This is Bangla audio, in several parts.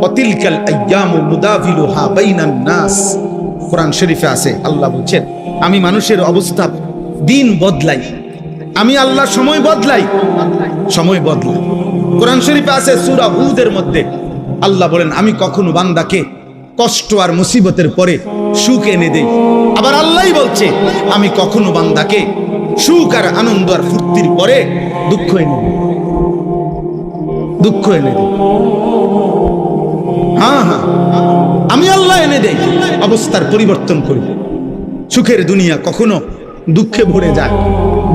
অতিলকাল আইয়ামু মুদাভিলুহা বাইনান নাস। কোরআন শরীফে আছে, আল্লাহ বলছেন আমি মানুষের অবস্থা দিন বদলাই, আমি আল্লাহ সময় বদলাই, সময় বদলাই। কোরআন শরীফে আছে সূরা হুদের মধ্যে আল্লাহ বলেন আমি কখনো বান্দাকে কষ্ট আর মুসিবতের পরে সুখ এনে দেই। আবার আল্লাহই বলছে আমি কখনো বান্দাকে সুখ আর আনন্দ আর ফুর্তির পরে দুঃখ এনে দেই, দুঃখ এনে দেই। হ্যাঁ হ্যাঁ, আমি আল্লাহ এনে দেই, অবস্থার পরিবর্তন করি। সুখের দুনিয়া কখনো দুঃখে ভরে যায়,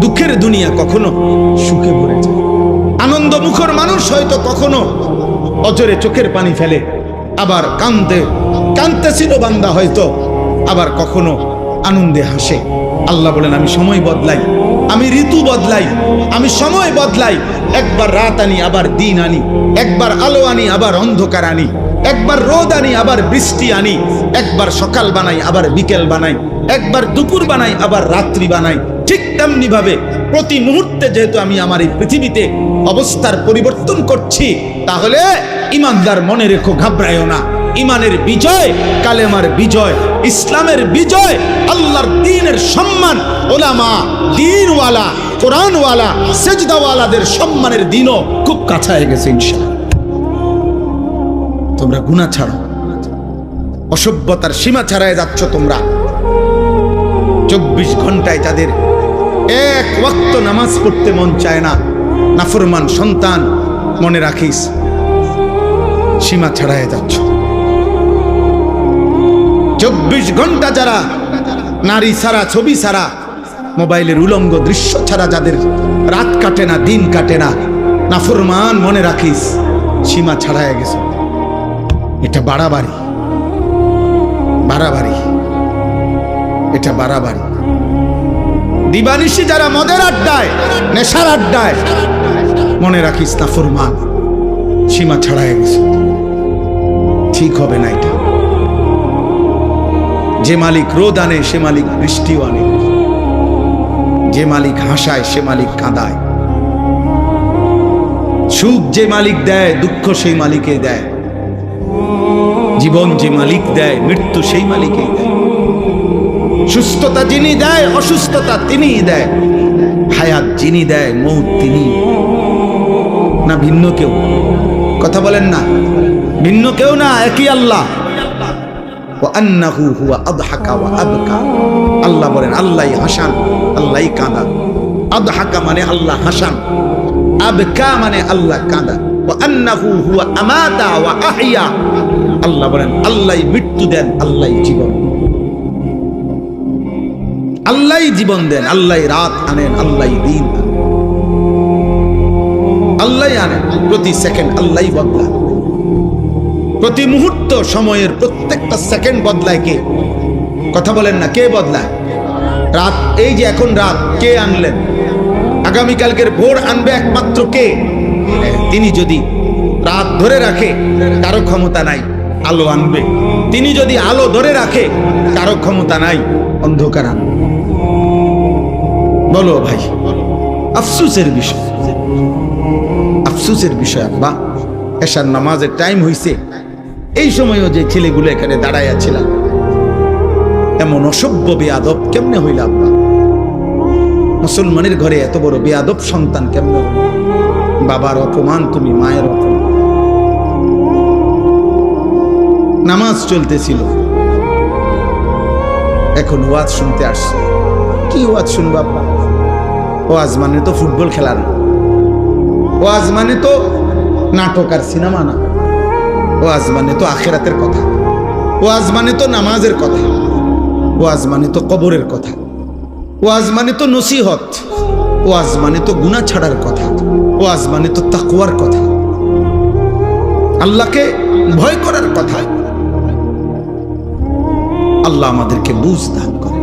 দুঃখের দুনিয়া কখনো সুখে ভরে যায়। আনন্দ মুখর মানুষ হয়তো কখনো অজরে চোখের পানি ফেলে, আবার কাঁদতেছিল বান্দা হয়তো আবার কখনো আনন্দে হাসে। আল্লাহ বলেন আমি সময় বদলাই, আমি ঋতু বদলাই, আমি সময় বদলাই। একবার রাত আনি আবার দিন আনি, একবার আলো আনি আবার অন্ধকার আনি, একবার রোদ আনি আবার বৃষ্টি আনি, একবার সকাল বানাই আবার বিকেল বানাই, একবার দুপুর বানাই আবার রাত্রি বানাই। ঠিক তেমনি ভাবে প্রতি মুহূর্তে যেহেতু আমি আমার এই পৃথিবীতে অবস্থার পরিবর্তন করছি, তাহলে ইমানদার মনে রেখো, ঘাবড়ায়ও না। ইমানের বিজয়, কালেমার বিজয়, ইসলামের বিজয়, আল্লাহর দ্বীনের সম্মান, ওলামা, দ্বীনওয়ালা, কোরআনওয়ালা, সেজদাওয়ালাদের সম্মানের দিনও খুব কাছায় গেছে ইনশাআল্লাহ। তোমরা গুনাহ ছাড়ো, অসভ্যতার সীমা ছাড়ায় যাচ্ছ তোমরা। 24 ঘন্টায় যাদের এক ওয়াক্ত নামাজ পড়তে মন চায় না, নাফরমান সন্তান, মনে রাখিস সীমা ছাড়ায় যাচ্ছ। 24 ঘন্টা যারা নারী ছাড়া, ছবি ছাড়া, মোবাইলের উলঙ্গ দৃশ্য ছাড়া যাদের রাত কাটে না, দিন কাটে না, নাফরমান, মনে রাখিস সীমা ছাড়ায় গেছে। এটা বাড়াবাড়ি, বাড়াবাড়ি, এটা বাড়াবাড়ি। দিবানিশি যারা মদের আড্ডায়, নেশার আড্ডায়, মনে রাখিস নাফরমান, সীমা ছাড়ায় গেছে। ঠিক হবে না এটা। যে মালিক রোদ আনে সে মালিক বৃষ্টিও আনে, যে মালিক হাসায় সে মালিক কাঁদায়, সুখ যে মালিক দেয় দুঃখ সেই মালিকে দেয়, জীবন যে মালিক দেয় মৃত্যু সেই মালিকেই দেয়, সুস্থতা যিনি দেয় অসুস্থতা তিনিই দেয়, হায়াত যিনি দেয় মৌত তিনি। না ভিন্ন কেউ? কথা বলেন না, ভিন্ন কেউ না, একই আল্লাহ। আল্লাহ বলেন আল্লাহই হাসান, আল্লাহই কাঁদান। আদহাকা মানে আল্লাহ হাসান, আবকা মানে আল্লাহ কাঁদান। আল্লাহ বলেন আল্লাহই মৃত্যু দেন, আল্লাহই জীবন, আল্লাহই জীবন দেন, আল্লাহই রাত আনেন, আল্লাহই দিন আল্লাহই আনেন। প্রতি সেকেন্ড আল্লাহই বদলান, প্রতি মুহূর্ত সময়ের প্রত্যেকটা সেকেন্ড বদলায় কে? কথা বলেন না, কে বদলায়? রাত, এই যে এখন রাত, কে আনলেন? আগামীকালকের ভোর আনবে একমাত্র কে? তিনি যদি রাত ধরে রাখে কারো ক্ষমতা নাই আলো আনবে, তিনি যদি আলো ধরে রাখে কারো ক্ষমতা নাই অন্ধকার আনবে। বলো ভাই, আফসোসের বিষয়, আফসোসের বিষয়। আব্বা এশার নামাজের টাইম হইছে, এই সময়ও যে ছেলেগুলো এখানে দাঁড়াইয়া ছিল, এমন অসভ্য বেয়াদব কেমনে হইল আব্বা? মুসলমানের ঘরে এত বড় বেয়াদব সন্তান কেমনে? বাবার অপমান তুমি, মায়ের অপমান। নামাজ চলতেছিল, এখন ওয়াজ শুনতে আসছে। কি ওয়াজ শুনবো আব্বা? ওয়াজ মানে তো ফুটবল খেলা না, ওয়াজ মানে তো নাটক আর সিনেমা না, ওয়াজ মানে তো আখিরাতের কথা, ওয়াজ মানে তো নামাজের কথা, ওয়াজ মানে তো কবরের কথা, ওয়াজ মানে তো নসিহত, ওয়াজ মানে তো গুনাহ ছাড়ার কথা, ওয়াজ মানে তো তাকওয়ার কথা, আল্লাহকে ভয় করার কথা। আল্লাহ আমাদেরকে বুঝ দান করে,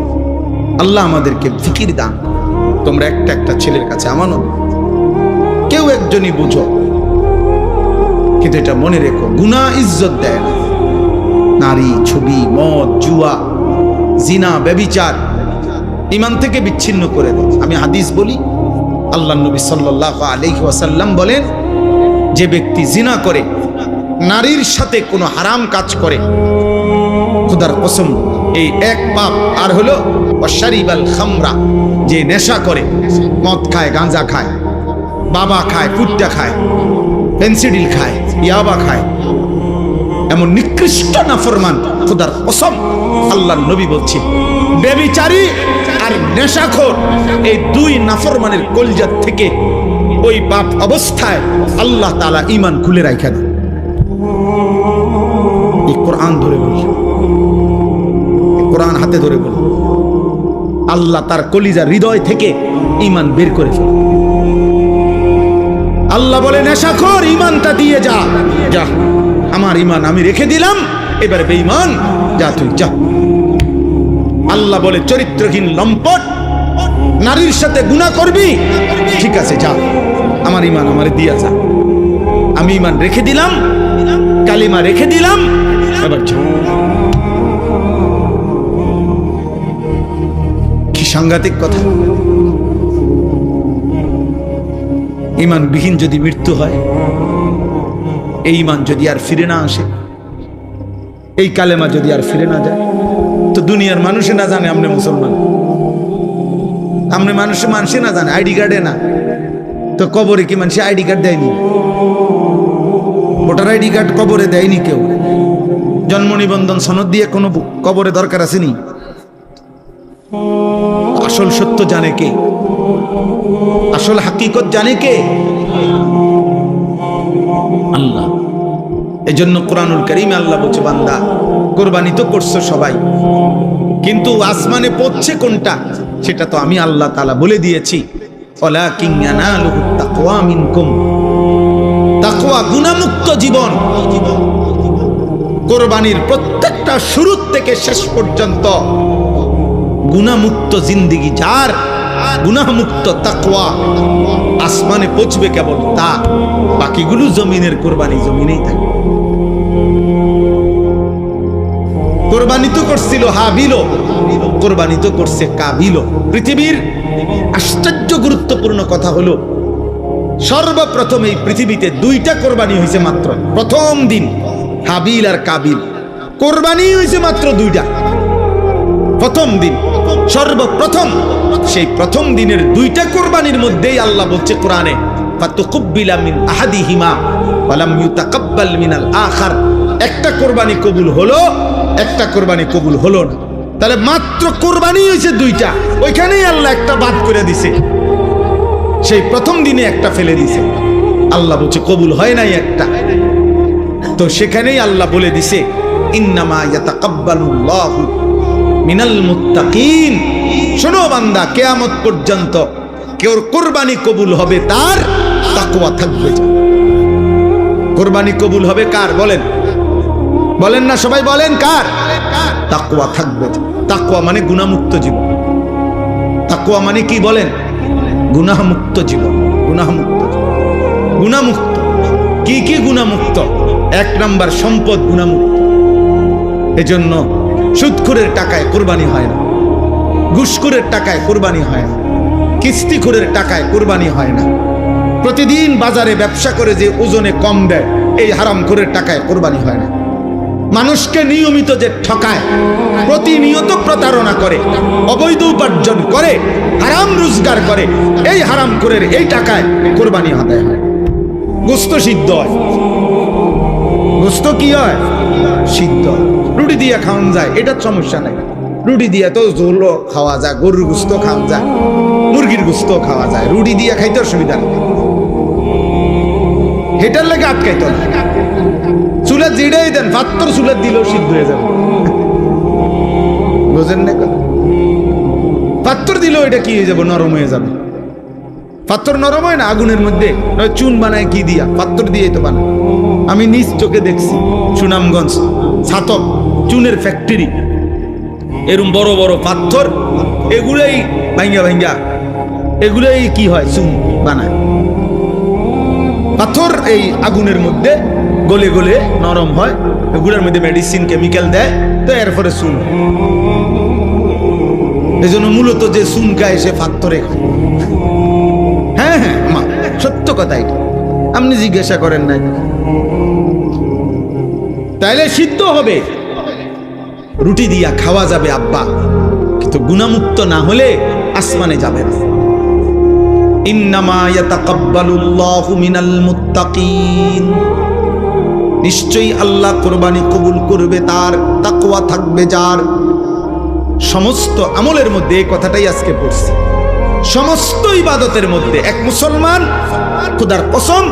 আল্লাহ আমাদেরকে ফিকির দান করে। তোমরা একটা একটা ছেলের কাছে আমানত, কেউ একজনই বুঝো, কিন্তু এটা মনে রেখো, গুনাহ ইজ্জত দেয় না। নারী, ছবি, মদ, জুয়া, জিনা, ব্যভিচার ঈমান থেকে বিচ্ছিন্ন করে দেয়। আমি হাদিস বলি, আল্লাহর নবী সাল্লাল্লাহু আলাইহি ওয়াসাল্লাম বলেন, যে ব্যক্তি জিনা করে নারীর সাথে কোনো হারাম কাজ করে, খোদার কসম এই এক পাপ। আর হলো ওয়াশারিবাল খামরা, যে নেশা করে, মদ খায়, গাঁজা খায়, বাবা খায়, ফুট্টা খায়, পেন্সিডিল খায়, ইয়াবা খায়, এমন নিকৃষ্ট নাফরমান, খোদার কসম আল্লাহর নবী বলছে ব্যভিচারী আর নেশাখোর, এই দুই নাফরমানের কলজাত থেকে ওই পাপ অবস্থায় আল্লাহ তাআলা ঈমান খুলে রাখা দেন। এই কোরআন ধরে বলি, কোরআন হাতে ধরে বলি, আল্লাহ তার কলিজার হৃদয় থেকে ঈমান বের করে ফেলে। আল্লাহ বলে নেশাখোর ঈমানটা দিয়ে যা, যা আমার ঈমান আমি রেখে দিলাম, এবার বেঈমান যা তুই যা। আল্লাহ বলে চরিত্রহীন লম্পট নারীর সাথে গুনাহ করবি, ঠিক আছে যা, আমার ঈমান আমারে দিয়া যা, আমি ঈমান রেখে দিলাম, কালিমা রেখে দিলাম, এবার যা। কি সাংঘাতিক কথা! ঈমানবিহীন যদি মৃত্যু হয়, এই ঈমান যদি আর ফিরে না আসে, এই কালেমা যদি আর ফিরে না যায়, তো দুনিয়ার মানুষে না জানে আপনি মুসলমান, আপনি মানুষে না জানে, আইডি কার্ডে না, তো কবরে কি মানুষ আইডি কার্ড দেয়নি? ভোটার আইডি কার্ড কবরে দেয়নি কেউ। জন্ম নিবন্ধন সনদ দিয়ে কোনো কবরে দরকার আসেনি। আসল সত্য জানে কে? আসল হাকিকত জানে কে? আল্লাহ। এজন্য কোরআনুল কারীমে আল্লাহ বলছে, বান্দা কুরবানি তো করছো সবাই, কিন্তু আসমানে পৌঁছছে কোনটা সেটা তো আমি আল্লাহ তাআলা বলে দিয়েছি। ওয়ালাকিন ইয়ানালুহুত তাকওয়া মিনকুম, তাকওয়া গুনাহমুক্ত জীবন। কুরবানির প্রত্যেকটা শুরু থেকে শেষ পর্যন্ত গুনাহমুক্ত জিন্দেগি যার, গুনাহমুক্ত তাকওয়া, আসমানে পৌঁছবে কেবল তা, বাকিগুলো জমিনের কুরবানি জমিনেই থাকে। কুরবানি তো করছিল হাবিল, কুরবানি তো করছে কাবিল। পৃথিবীর আশ্চর্য গুরুত্বপূর্ণ কথা হলো, সর্বপ্রথম এই পৃথিবীতে দুইটা কোরবানি হয়েছে মাত্র, প্রথম দিন হাবিল আর কাবিল, কোরবানি হয়েছে মাত্র দুইটা, প্রথম দিন সর্বপ্রথম। সেই প্রথম দিনের দুইটা কোরবানির মধ্যেই আল্লাহ বলছে কোরআনে, ফাতুকুব্বিলা মিন আহাদিহিমা ওয়ালাম ইউতাকাব্বাল মিনাল আখার। একটা কোরবানি কবুল হলো, একটা কোরবানি কবুল হলো না। তাহলে মাত্র কোরবানি হয়েছে দুইটা, ওইখানেই আল্লাহ একটা বাদ করে দিছে, সেই প্রথম দিনে একটা ফেলে দিছে। আল্লাহ বলছে কবুল হয় নাই একটা, তো সেখানেই আল্লাহ বলে দিছে ইন্নামা ইয়াতাকাব্বালুল্লাহু মিনাল মুত্তাকিন। শোনো বান্দা, কিয়ামত পর্যন্ত কেউ কোরবানি কবুল হবে তার তাকওয়া থাকবে। কোরবানি কবুল হবে কার বলেন? বলেন না সবাই, বলেন কার? তাকওয়া থাকবে। তাকওয়া মানে গুনাহমুক্ত জীবন। তাকওয়া মানে কি বলেন? গুনাহমুক্ত জীবন। গুনাহমুক্ত, গুনাহমুক্ত। কি কি গুনাহমুক্ত? এক নাম্বার সম্পদ গুনাহমুক্ত। এজন্য সুদখোরের টাকায় কোরবানি হয় না, ঘুষখোরের টাকায় কোরবানি হয় না, কিস্তিখোরের টাকায় কোরবানি হয় না, প্রতিদিন বাজারে ব্যবসা করে যে ওজনে কম দেয় এই হারামখোরের টাকায় কোরবানি হয় না, মানুষকে নিয়মিত যে ঠকায়, প্রতিনিয়ত প্রতারণা করে, অবৈধ উপার্জন করে, হারাম রোজগার করে, এই হারামখোরের এই টাকায় কোরবানি আদায় হয়। গোস্ত সিদ্ধ হয়, গোস্ত কি হয়? সিদ্ধ। রুটি দিয়ে খাওয়ান যায়, এটার সমস্যা নাই। রুটি দিয়ে তো ঝোলও খাওয়া যায়, গরুর গোস্ত খাওয়া যায়, মুরগির গোস্ত খাওয়া যায়, রুটি দিয়ে খাইতে অসুবিধা নেই, হেটার লেগে আটকাইতে না। চুলে জিড়াই দেন, পাত্তর চুলে দিলেও সিদ্ধ হয়ে যাবে, বুঝেন না? পাত্তর দিলেও এটা কি হয়ে যাবে? নরম হয়ে যাবে। পাত্তর নরম হয় না আগুনের মধ্যে, চুন বানায় কি দিয়া? পাত্তর দিয়ে তো বানায়। আমি নিজ চোখে দেখছি, সুনামগঞ্জ ছাতক চুনের ফ্যাক্টরি, এরম বড় বড় পাথর, এগুলাই ভাঙ্গা ভাঙ্গা, এগুলাই কি হয়? চুন বানায়। পাথর এই আগুনের মধ্যে গলে গলে নরম হয়, এগুলোর মধ্যে মেডিসিন কেমিক্যাল দেয়, তো এরপরে চুন। এই জন্য মূলত যে চুন খায় সে পাথরে খায়। হ্যাঁ হ্যাঁ, সত্য কথা এটা, আপনি জিজ্ঞাসা করেন নাই। তাইলে সিদ্ধ হবে, রুটি দিয়া খাওয়া যাবে আব্বা, কিন্তু গুনাহমুক্ত না হলে আসমানে যাবে না। ইন্নামা ইয়াতাকাব্বালুল্লাহু মিনাল মুত্তাকিন, নিশ্চয়ই আল্লাহ কুরবানি কবুল করবে তার, তাকওয়া থাকবে যার। সমস্ত আমলের মধ্যে এই কথাটাই আজকে পড়ছি, সমস্ত ইবাদতের মধ্যে এক মুসলমান, খোদার কসম,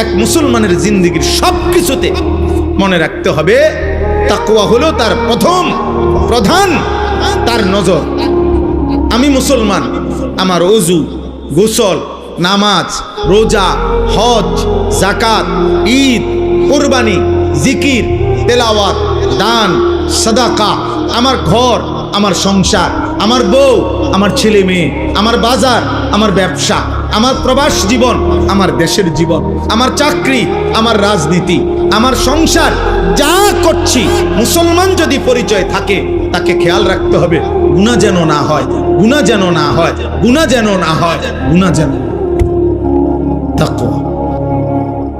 এক মুসলমানের জিন্দেগীর সবকিছুতে মনে রাখতে হবে তাকওয়া হলো তার প্রধান তার নজর। আমি মুসলমান, আমার ওযু, গোসল, নামাজ, রোজা, হজ, যাকাত, ঈদ, কুরবানি, জিকির, তেলাওয়াত, দান, সাদাকা, আমার ঘর, আমার সংসার, আমার বউ, আমার ছেলে মেয়ে, আমার বাজার, আমার ব্যবসা, আমার প্রবাস জীবন, আমার দেশের জীবন, আমার চাকরি, আমার রাজনীতি, আমার সংসার, যা করছি, মুসলমান যদি পরিচয় থাকে তাকে খেয়াল রাখতে হবে গুনাহ যেন না হয়, গুনাহ যেন না হয়, গুনাহ যেন না হয়, গুনাহ যেন। তাকওয়া,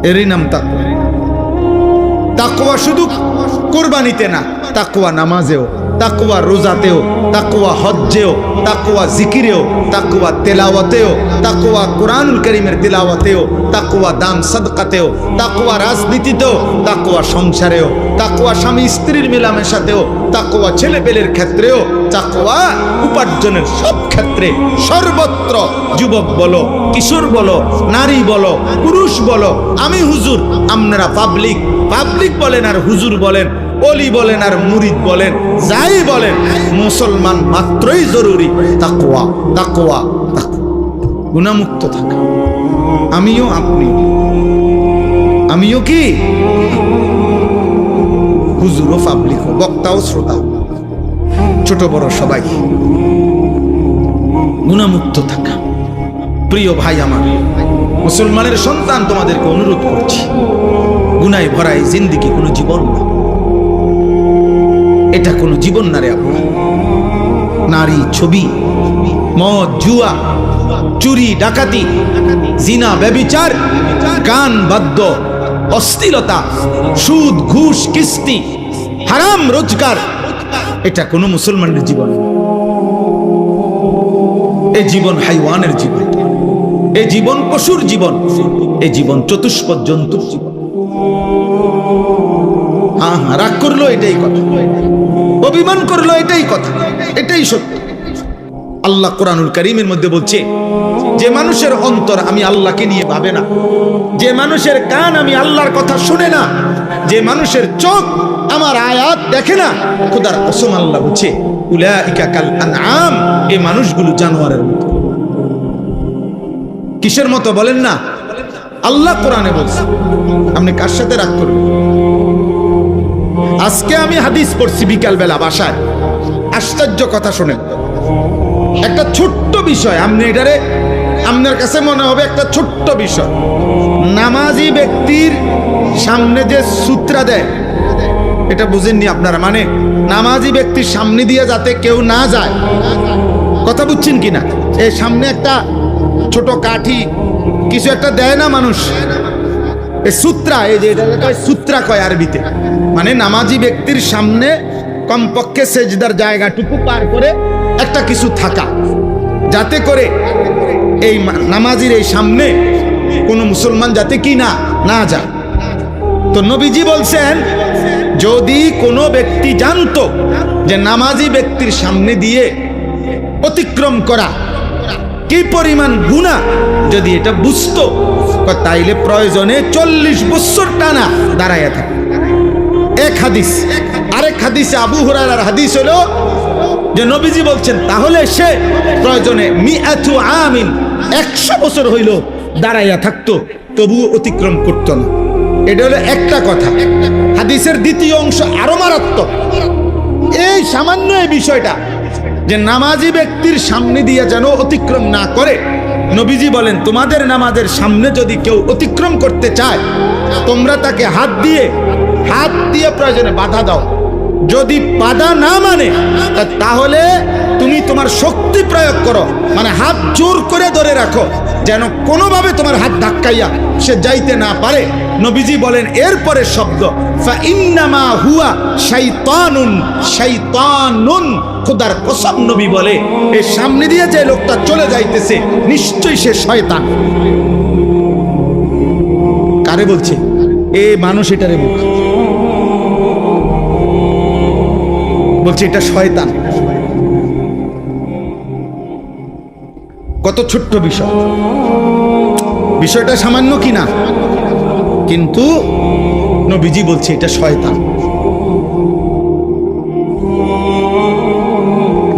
এরই নাম তাকওয়া। তাকওয়া শুধু কুরবানিতে না, তাকওয়া নামাজেও, তাকওয়া রোজাতেও, তাকওয়া হজ্জেও, তাকওয়া জিকিরেও, তাকওয়া তেলাওয়াতেও, তাকওয়া কুরআনুল কারীমের তেলাওয়াতেও, তাকওয়া দান সাদকাতেও, তাকওয়া রাজনীতিতেও, তাকওয়া সংসারেও, তাকওয়া স্বামী স্ত্রীর মেলামেশাতেও, তাকওয়া ছেলেপেলের ক্ষেত্রেও, তাকওয়া উপার্জনের সব ক্ষেত্রে, সর্বত্র। যুবক বলো, কিশোর বলো, নারী বলো, পুরুষ বলো, আমি হুজুর, আপনারা পাবলিক বলেন আর হুজুর বলেন, ওলি বলেন আর মুরিদ বলেন, যাই বলেন, মুসলমান মাত্রই জরুরি তাকওয়া, তাকওয়া, তাকওয়া, গুনাহমুক্ত থাকা। আমিও, আপনি, আমিও কি হুজুরও, পাবলিকও, বক্তাও, শ্রোতা, ছোট বড় সবাই গুনাহমুক্ত থাকা। প্রিয় ভাই আমার, মুসলমানের সন্তান, তোমাদেরকে অনুরোধ করছি, গুনাহে ভরা এই জিন্দেগি কোনো জীবন না, এটা কোনো জীবন না রে আপনার। নারী, ছবি, মদ, জুয়া, চুরি, ডাকাতি, জিনা, ব্যভিচার, গান, বাদ্য, অশ্লীলতা, সুদ, ঘুষ, কিস্তি, হারাম রোজগার, এটা কোনো মুসলমানের জীবন। এ জীবন হাইওয়ানের জীবন, এ জীবন পশুর জীবন, এ জীবন চতুষ্পদ জন্তুর জীবন। হ্যাঁ, রাগ করলো এটাই কথা, অভিমান করলো এটাই কথা, এটাই সত্য। আল্লাহ কোরআনুল কারীমের মধ্যে বলছে, যে মানুষের অন্তর আমি আল্লাহকে নিয়ে ভাবে না, যে মানুষের কান আমি আল্লাহর কথা শুনে না, যে মানুষের চোখ আমার আয়াত দেখে না, খোদার কসম আল্লাহ বলছে, উলাইকা কাল আনআম, এই মানুষগুলো জানোয়ারের মতো। কিসের মতো বলেন না? আল্লাহ কোরআনে বলছে। আপনি কার সাথে রাগ করবেন? আজকে আমি হাদিস পড়ছি বিকাল বেলা বাসায়, আশ্চর্য কথা শুনেন। একটা ছোট্ট বিষয়, আপনি এটারে, আপনার কাছে মনে হবে একটা ছোট্ট বিষয়। নামাজি ব্যক্তির সামনে যে সূত্রা দেয়, এটা বুঝেননি আপনারা? মানে নামাজি ব্যক্তির সামনে দিয়ে যাতে কেউ না যায়, কথা বুঝছেন কিনা? এই সামনে একটা ছোট কাঠি কিছু একটা দেয় না মানুষ, এই সূত্রা, এই যে এটা কয় সূত্রা কয় আরবিতে, মানে নামাজি ব্যক্তির সামনে কমপক্ষে সেজদার জায়গাটুকু পার করে একটা কিছু থাকা, যাতে করে এই নামাজির এই সামনে কোনো মুসলমান যাতে কি না যায়। তো নবীজি বলছেন, যদি কোনো ব্যক্তি জানতো যে নামাজি ব্যক্তির সামনে দিয়ে অতিক্রম করা কি পরিমাণ গুনাহ, যদি এটা বুঝতো, তাইলে প্রয়োজনে 40 বছর টানা দাঁড়াইয়া থাকে। এক হাদিস। আরেক হাদিসে আবু হুরায়রার হাদিস হলো যে নবীজি বলছেন, তাহলে সে প্রয়োজনে 100 বছর হইল দাঁড়াইয়া থাকতো, তবুও অতিক্রম করতো না। এটা হলো একটা কথা। হাদিসের দ্বিতীয় অংশ আরো মারাত্মক। এই সামান্য এই বিষয়টা যে নামাজি ব্যক্তির সামনে দিয়ে যেন অতিক্রম না করে, নবীজি বলেন, তোমাদের নামাজের সামনে যদি কেউ অতিক্রম করতে চায়, তোমরা তাকে হাত দিয়ে প্রয়োজনে বাধা দাও। যদি বাধা না মানে, তাহলে তুমি তোমার শক্তি প্রয়োগ করো, মানে হাত জোর করে ধরে রাখো, যেন কোনোভাবে তোমার হাত ধাক্কাইয়া সে যাইতে না পারে। নবীজি বলেন এরপরে শব্দ ফাইন্নামা হুয়া শাইতানুন শাইতানুন, খোদার কসম নবী বলে এই সামনে দিয়ে যে লোকটা চলে যাইতেছে নিশ্চয়ই সে শয়তান। কারে বলছে? এ মানুষ এটারে বলছে এটা শয়তান। কত ছোট্ট বিষয়, বিষয়টা সামান্য কিনা, কিন্তু নবীজি বলছে এটা শয়তান।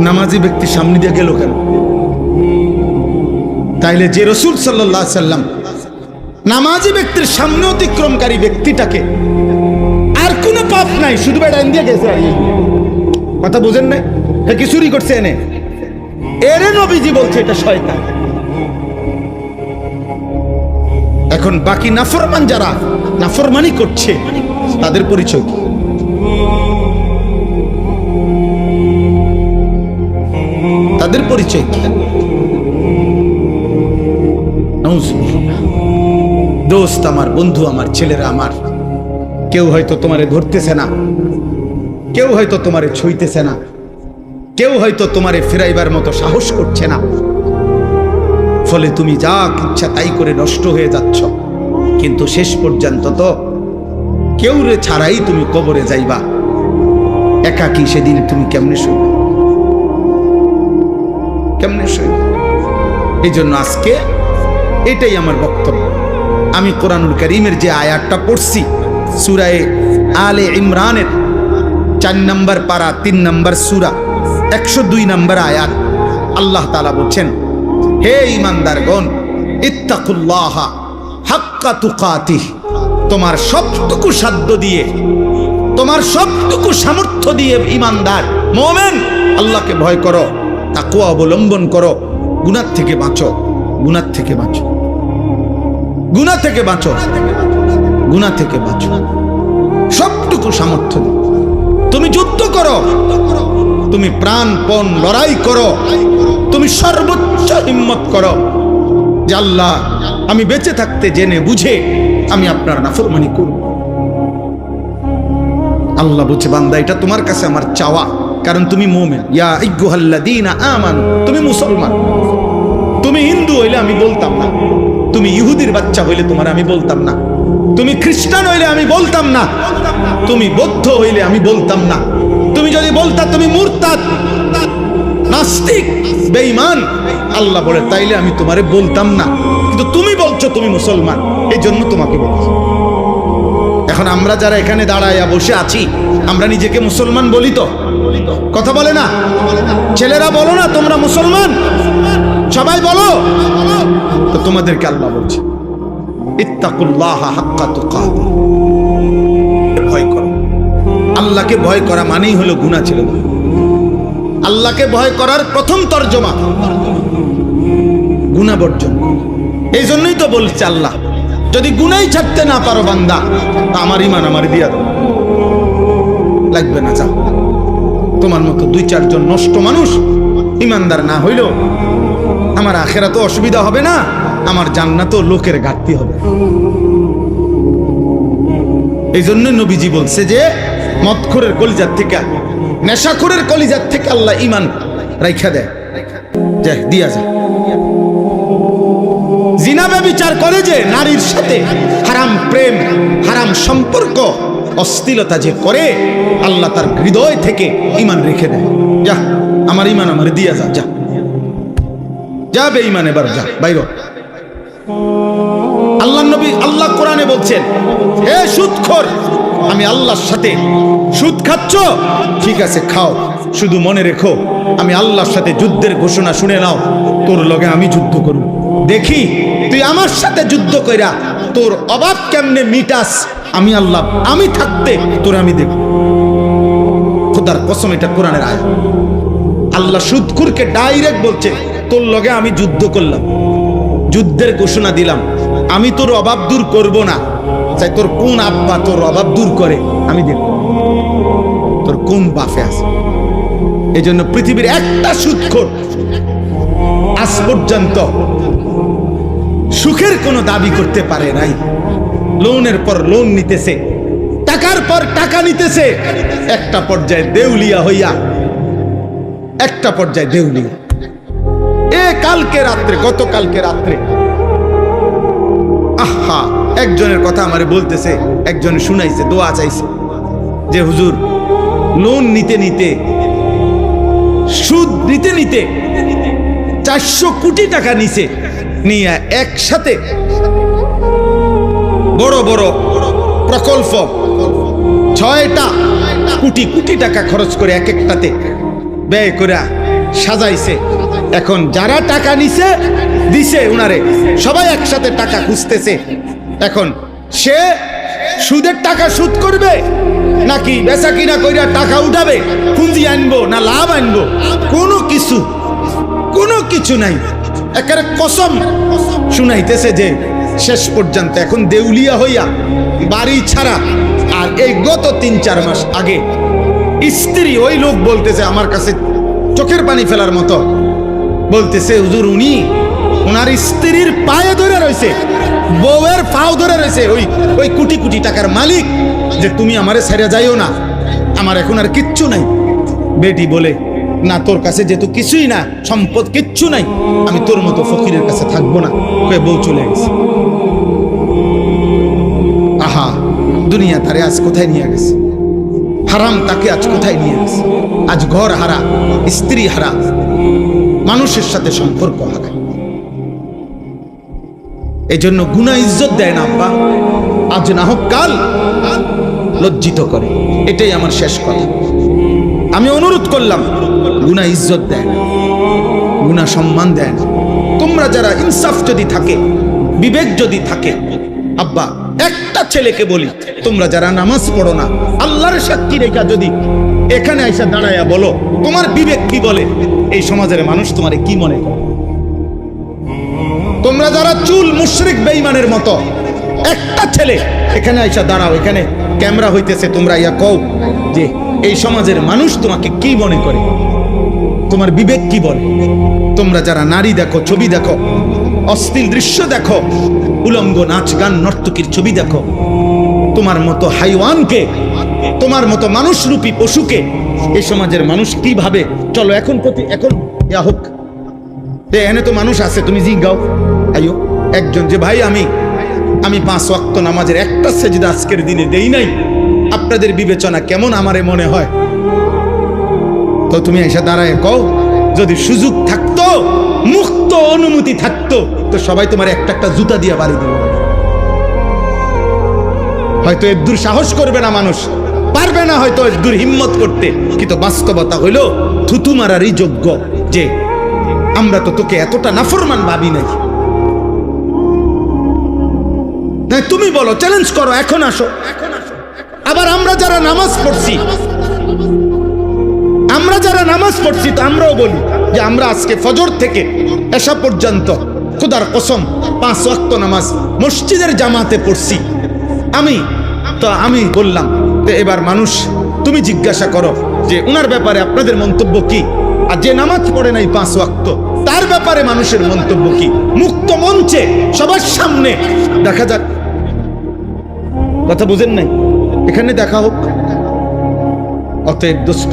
নামাজি ব্যক্তি সামনে দিয়ে গেল কেন? তাইলে যে রাসূল সাল্লাল্লাহু আলাইহি সাল্লাম নামাজি ব্যক্তির সামনে অতিক্রমকারী ব্যক্তিটাকে আর কোনো পাপ নাই, শুধু বেড়ান দিয়ে গেছে। কথা বুঝেন নাই? কি চুরি করছে এনে? এরে নবীজি বলছে এটা শয়তান। এখন বাকি নাফরমান যারা নাফরমানি করছে তাদের পরিচয় কি? তাদের পরিচয় কি? দোস্ত আমার, বন্ধু আমার, ছেলেরা আমার, কেউ হয়তো তোমারে ধরতেছে না, কেউ হয়তো তোমারে ছুঁইতেছে না, কেউ হয়তো তোমারে ফিরাইবার মতো সাহস করছে না, ফলে তুমি যা ইচ্ছা তাই করে নষ্ট হয়ে যাচ্ছ। কিন্তু শেষ পর্যন্ত তো কেউ রে ছাড়াই তুমি কবরে যাইবা। একাকী সেদিন তুমি কেমনে শুইবে? কেমনে শুইবে? এই জন্য আজকে এটাই আমার বক্তব্য। আমি কোরআনুল কারীমের যে আয়াতটা পড়ছি সূরা আলে ইমরানের 4 নম্বর পারা 3 নম্বর সূরা 102 নম্বর আয়াত, আল্লাহ তাআলা বলছেন, হে ঈমানদারগণ, ইত্তাকুল্লাহা হাক্কা তুকাতিহ, তোমার সবটুকু সাধ্য দিয়ে, তোমার সবটুকু সামর্থ্য দিয়ে ঈমানদার মুমিন আল্লাহকে ভয় করো, তাকওয়া অবলম্বন করো, গুনাহ থেকে বাঁচো, গুনাহ থেকে বাঁচো, গুনাহ থেকে বাঁচো, গুনাহ থেকে বাঁচো। সবটুকু সামর্থ্য দিয়ে তুমি যুদ্ধ করো, তুমি প্রাণপণ লড়াই করো, তুমি সর্বোচ্চ হিম্মত করো যে আল্লাহ আমি বেঁচে থাকতে জেনে বুঝে আমি আপনার নাফরমানি করব। আল্লাহ বলছে, বান্দা এটা তোমার কাছে আমার চাওয়া, কারণ তুমি মুমিন। ইয়া আইয়ুহাল্লাযীনা আমানু, তুমি মুসলমান। তুমি হিন্দু হইলে আমি বলতাম না, তুমি ইহুদির বাচ্চা হইলে তোমার আমি বলতাম না, তুমি খ্রিস্টান হইলে আমি বলতাম না, তুমি বৌদ্ধ হইলে আমি বলতাম না, তুমি যদি বলতা তুমি মুরতাদ, নাস্তিক, বেঈমান, আল্লাহ বলে তাইলে আমি তোমারে বলতাম না, কিন্তু তুমি বলছো তুমি মুসলমান, এই জন্য তোমাকে বলছি। এখন আমরা যারা এখানে দাঁড়াইয়া বসে আছি, আমরা নিজেকে মুসলমান বলি তো? কথা বলে না? ছেলেরা বলো না তোমরা মুসলমান? সবাই বলো তো। তোমাদেরকে আল্লাহ বলছে ইত্তাকুল্লাহা হাক্কা তুকাতিহ, ভয় করো। আল্লাহকে ভয় করা মানেই হলো গুনাহ ছেড়ে দাও। আল্লাহকে ভয় করার প্রথম তর্জমা গুনাহ বর্জন। এই জন্যই তো বলছে আল্লাহ, যদি গুনাহই ছাড়তে না পারো বান্দা, তা আমার ঈমান আমারে দিয়া দাও, লাগবে না, যাও। তোমার মতো 2-4 জন নষ্ট মানুষ ঈমানদার না হইলেও আমার আখিরাতে অসুবিধা হবে না, আমার জান্নাতেও লোকের ঘাটতি হবে। এই জন্য নবীজি বলছে যে মদখোরের কলিজার থেকে, নেশাখোরের কলিজার থেকে আল্লাহ ঈমান রাইখা দেয়, যায় দিয়া যায়। জিনা ব্যভিচার করে যে নারীর সাথে, হারাম প্রেম, হারাম সম্পর্ক, অশ্লীলতা যে করে, আল্লাহ তার হৃদয় থেকে ঈমান রেখে দেয়। যা আমার ঈমান আমার দিয়া যা, যা যা বেঈমান, এবার যা বাইরে। আল্লাহ নবী, আল্লাহ কোরআনে বলছেন, হে সুদখোর, আমি আল্লাহর সাথে সুদ খাচ্ছ, ঠিক আছে খাও, শুধু মনে রেখো আমি আল্লাহর সাথে যুদ্ধের ঘোষণা শুনে নাও, তোর লগে আমি যুদ্ধ করব। দেখি তুই আমার সাথে যুদ্ধ কইরা তোর অভাব কেমনে মিটাস। আমি আল্লাহ, আমি থাকতে তোর আমি দেব। খোদার কসম, এটা কোরআনের আয়াত। আল্লাহ সুদখোরকে ডাইরেক্ট বলছে, তোর লগে আমি যুদ্ধ করলাম, যুদ্ধের ঘোষণা দিলাম, আমি তোর অভাব দূর করব না, চাই তোর কোন আব্বা তোর অভাব দূর করে আমি দেখব, তোর কোন বাপে আছে। এই জন্য পৃথিবীর একটা সুদখোর আজ পর্যন্ত সুখের কোনো দাবি করতে পারে নাই। লোনের পর লোন নিতেছে, টাকার পর টাকা নিতেছে, একটা পর্যায়ে দেউলিয়া হইয়া, একটা পর্যায়ে দেউলিয়া। কালকে রাত্রে, গতকালকে রাত্রে আহা, একজনের কথা আমারে বলতেছে, একজন শুনাইছে, দোয়া চাইছে যে হুজুর লোন নিতে নিতে, সুদ নিতে নিতে 400 কোটি টাকা নিছে, নিয়ে একসাথে বড় বড় প্রকল্প 6টা কোটি কোটি টাকা খরচ করে এক একটাতে ব্যয় করে সাজাইছে। এখন যারা টাকা নিছে দিছে উনারে, সবাই একসাথে টাকা খুঁজতেছে। এখন সে সুদের টাকা সুদ করবে নাকি বেচা কিনা কইরা টাকা উঠাবে, পুঁজি আনবো না লাভ আনবো, কোনো কিছু নাই। একেবারে কসম শুনাইতেছে যে শেষ পর্যন্ত এখন দেউলিয়া হইয়া বাড়ি ছাড়া। আর এই গত 3-4 মাস আগে স্ত্রী, ওই লোক বলতেছে আমার কাছে চোখের পানি ফেলার মতো, বলতেছে হুজুর উনি ওনার স্ত্রীর পায়ে ধরে রয়েছে, বউয়ের পাও ধরে রয়েছে ওই কোটি কোটি টাকার মালিক, যে তুমি আমারে ছেড়ে যাইও না, আমার এখন আর কিচ্ছু নাই। বেটি বলে না, তোর কাছে যেহেতু কিছুই না, সম্পদ কিচ্ছু নাই, আমি তোর মতো ফকিরের কাছে থাকবো না, কয়ে বউ চলে গেছে। আহা, দুনিয়া তারে আজ কোথায় নিয়ে গেছে, হারাম তাকে আজ কোথায় নিয়ে গেছে। আজ ঘর হারা, স্ত্রী হারা, মানুষের সাথে সম্পর্ক হারা। এই জন্য গুনাহ ইজ্জত দেয় না আব্বা, আজ না হোক কাল লজ্জিত করে। এটাই আমার শেষ কথা। আমি অনুরোধ করলাম, গুনাহ ইজ্জত দেয় না, গুনাহ সম্মান দেয় না। তোমরা যারা ইনসাফ যদি থাকে, বিবেক যদি থাকে, আব্বা একটা ছেলেকে বলি, তোমরা যারা নামাজ পড়ো না, আল্লাহর সাক্ষী রেখা যদি এখানে আইসা দাঁড়াইয়া বলো তোমার বিবেক কি বলে, এই সমাজের মানুষ তোমারে কি মনে করে? তোমরা যারা চুল মুশরিক বেঈমানের মতো, একটা ছেলে এখানে আইসা দাঁড়াও, এখানে ক্যামেরা হইতেছে, তোমরা ইয়া কও যে এই সমাজের মানুষ তোমাকে কি মনে করে, তোমার বিবেক কি বলে? তোমরা যারা নারী দেখো, ছবি দেখো, অশ্লীল দৃশ্য দেখো, উলঙ্গ নাচ গান নর্তকীর ছবি দেখো, তোমার মতো হাইওয়ানকে, তোমার মতো মানুষরূপী পশুকে এই সমাজের মানুষ কি ভাবে? চলো এখন ইয়া হোক, এখানে তো মানুষ আছে, তুমি জিগাও আইও একজন যে ভাই আমি 5 ওয়াক্ত নামাজের একটা সেজদা আজকের দিনে দেই নাই, আপনাদের বিবেচনা কেমন আমারে মনে হয়? তো তুমি এসে দাঁড়ায় কও, যদি সুযোগ থাকতো, মুক্ত অনুমতি থাকতো, তো সবাই তোমার একটা একটা জুতা দিয়ে বাড়ি দিল। হয়তো এদুর সাহস করবে না মানুষ, পারবে না হয়তো এদুর হিম্মত করতে, কিন্তু বাস্তবতা হইল থুতু মারারই যোগ্য যে আমরা তো তোকে এতটা নাফরমান ভাবি নাই। তুমি বলো, চ্যালেঞ্জ করো, এখন আসো। আবার আমরা যারা নামাজ পড়ছি, তো আমরাও বলি যে আমরা আজকে ফজর থেকে এশা পর্যন্ত খোদার কসম 5 ওয়াক্ত নামাজ মসজিদের জামাতে পড়ছি। আমি বললাম যে এবার মানুষ, তুমি জিজ্ঞাসা করো যে উনার ব্যাপারে আপনাদের মন্তব্য কি, আর যে নামাজ পড়ে নাই 5 ওয়াক্ত তার ব্যাপারে মানুষের মন্তব্য কি? মুক্ত মঞ্চে সবার সামনে দেখা যাক। কথা বুঝেন নাই? এখানে দেখা হোক। অতএব দোস্ত,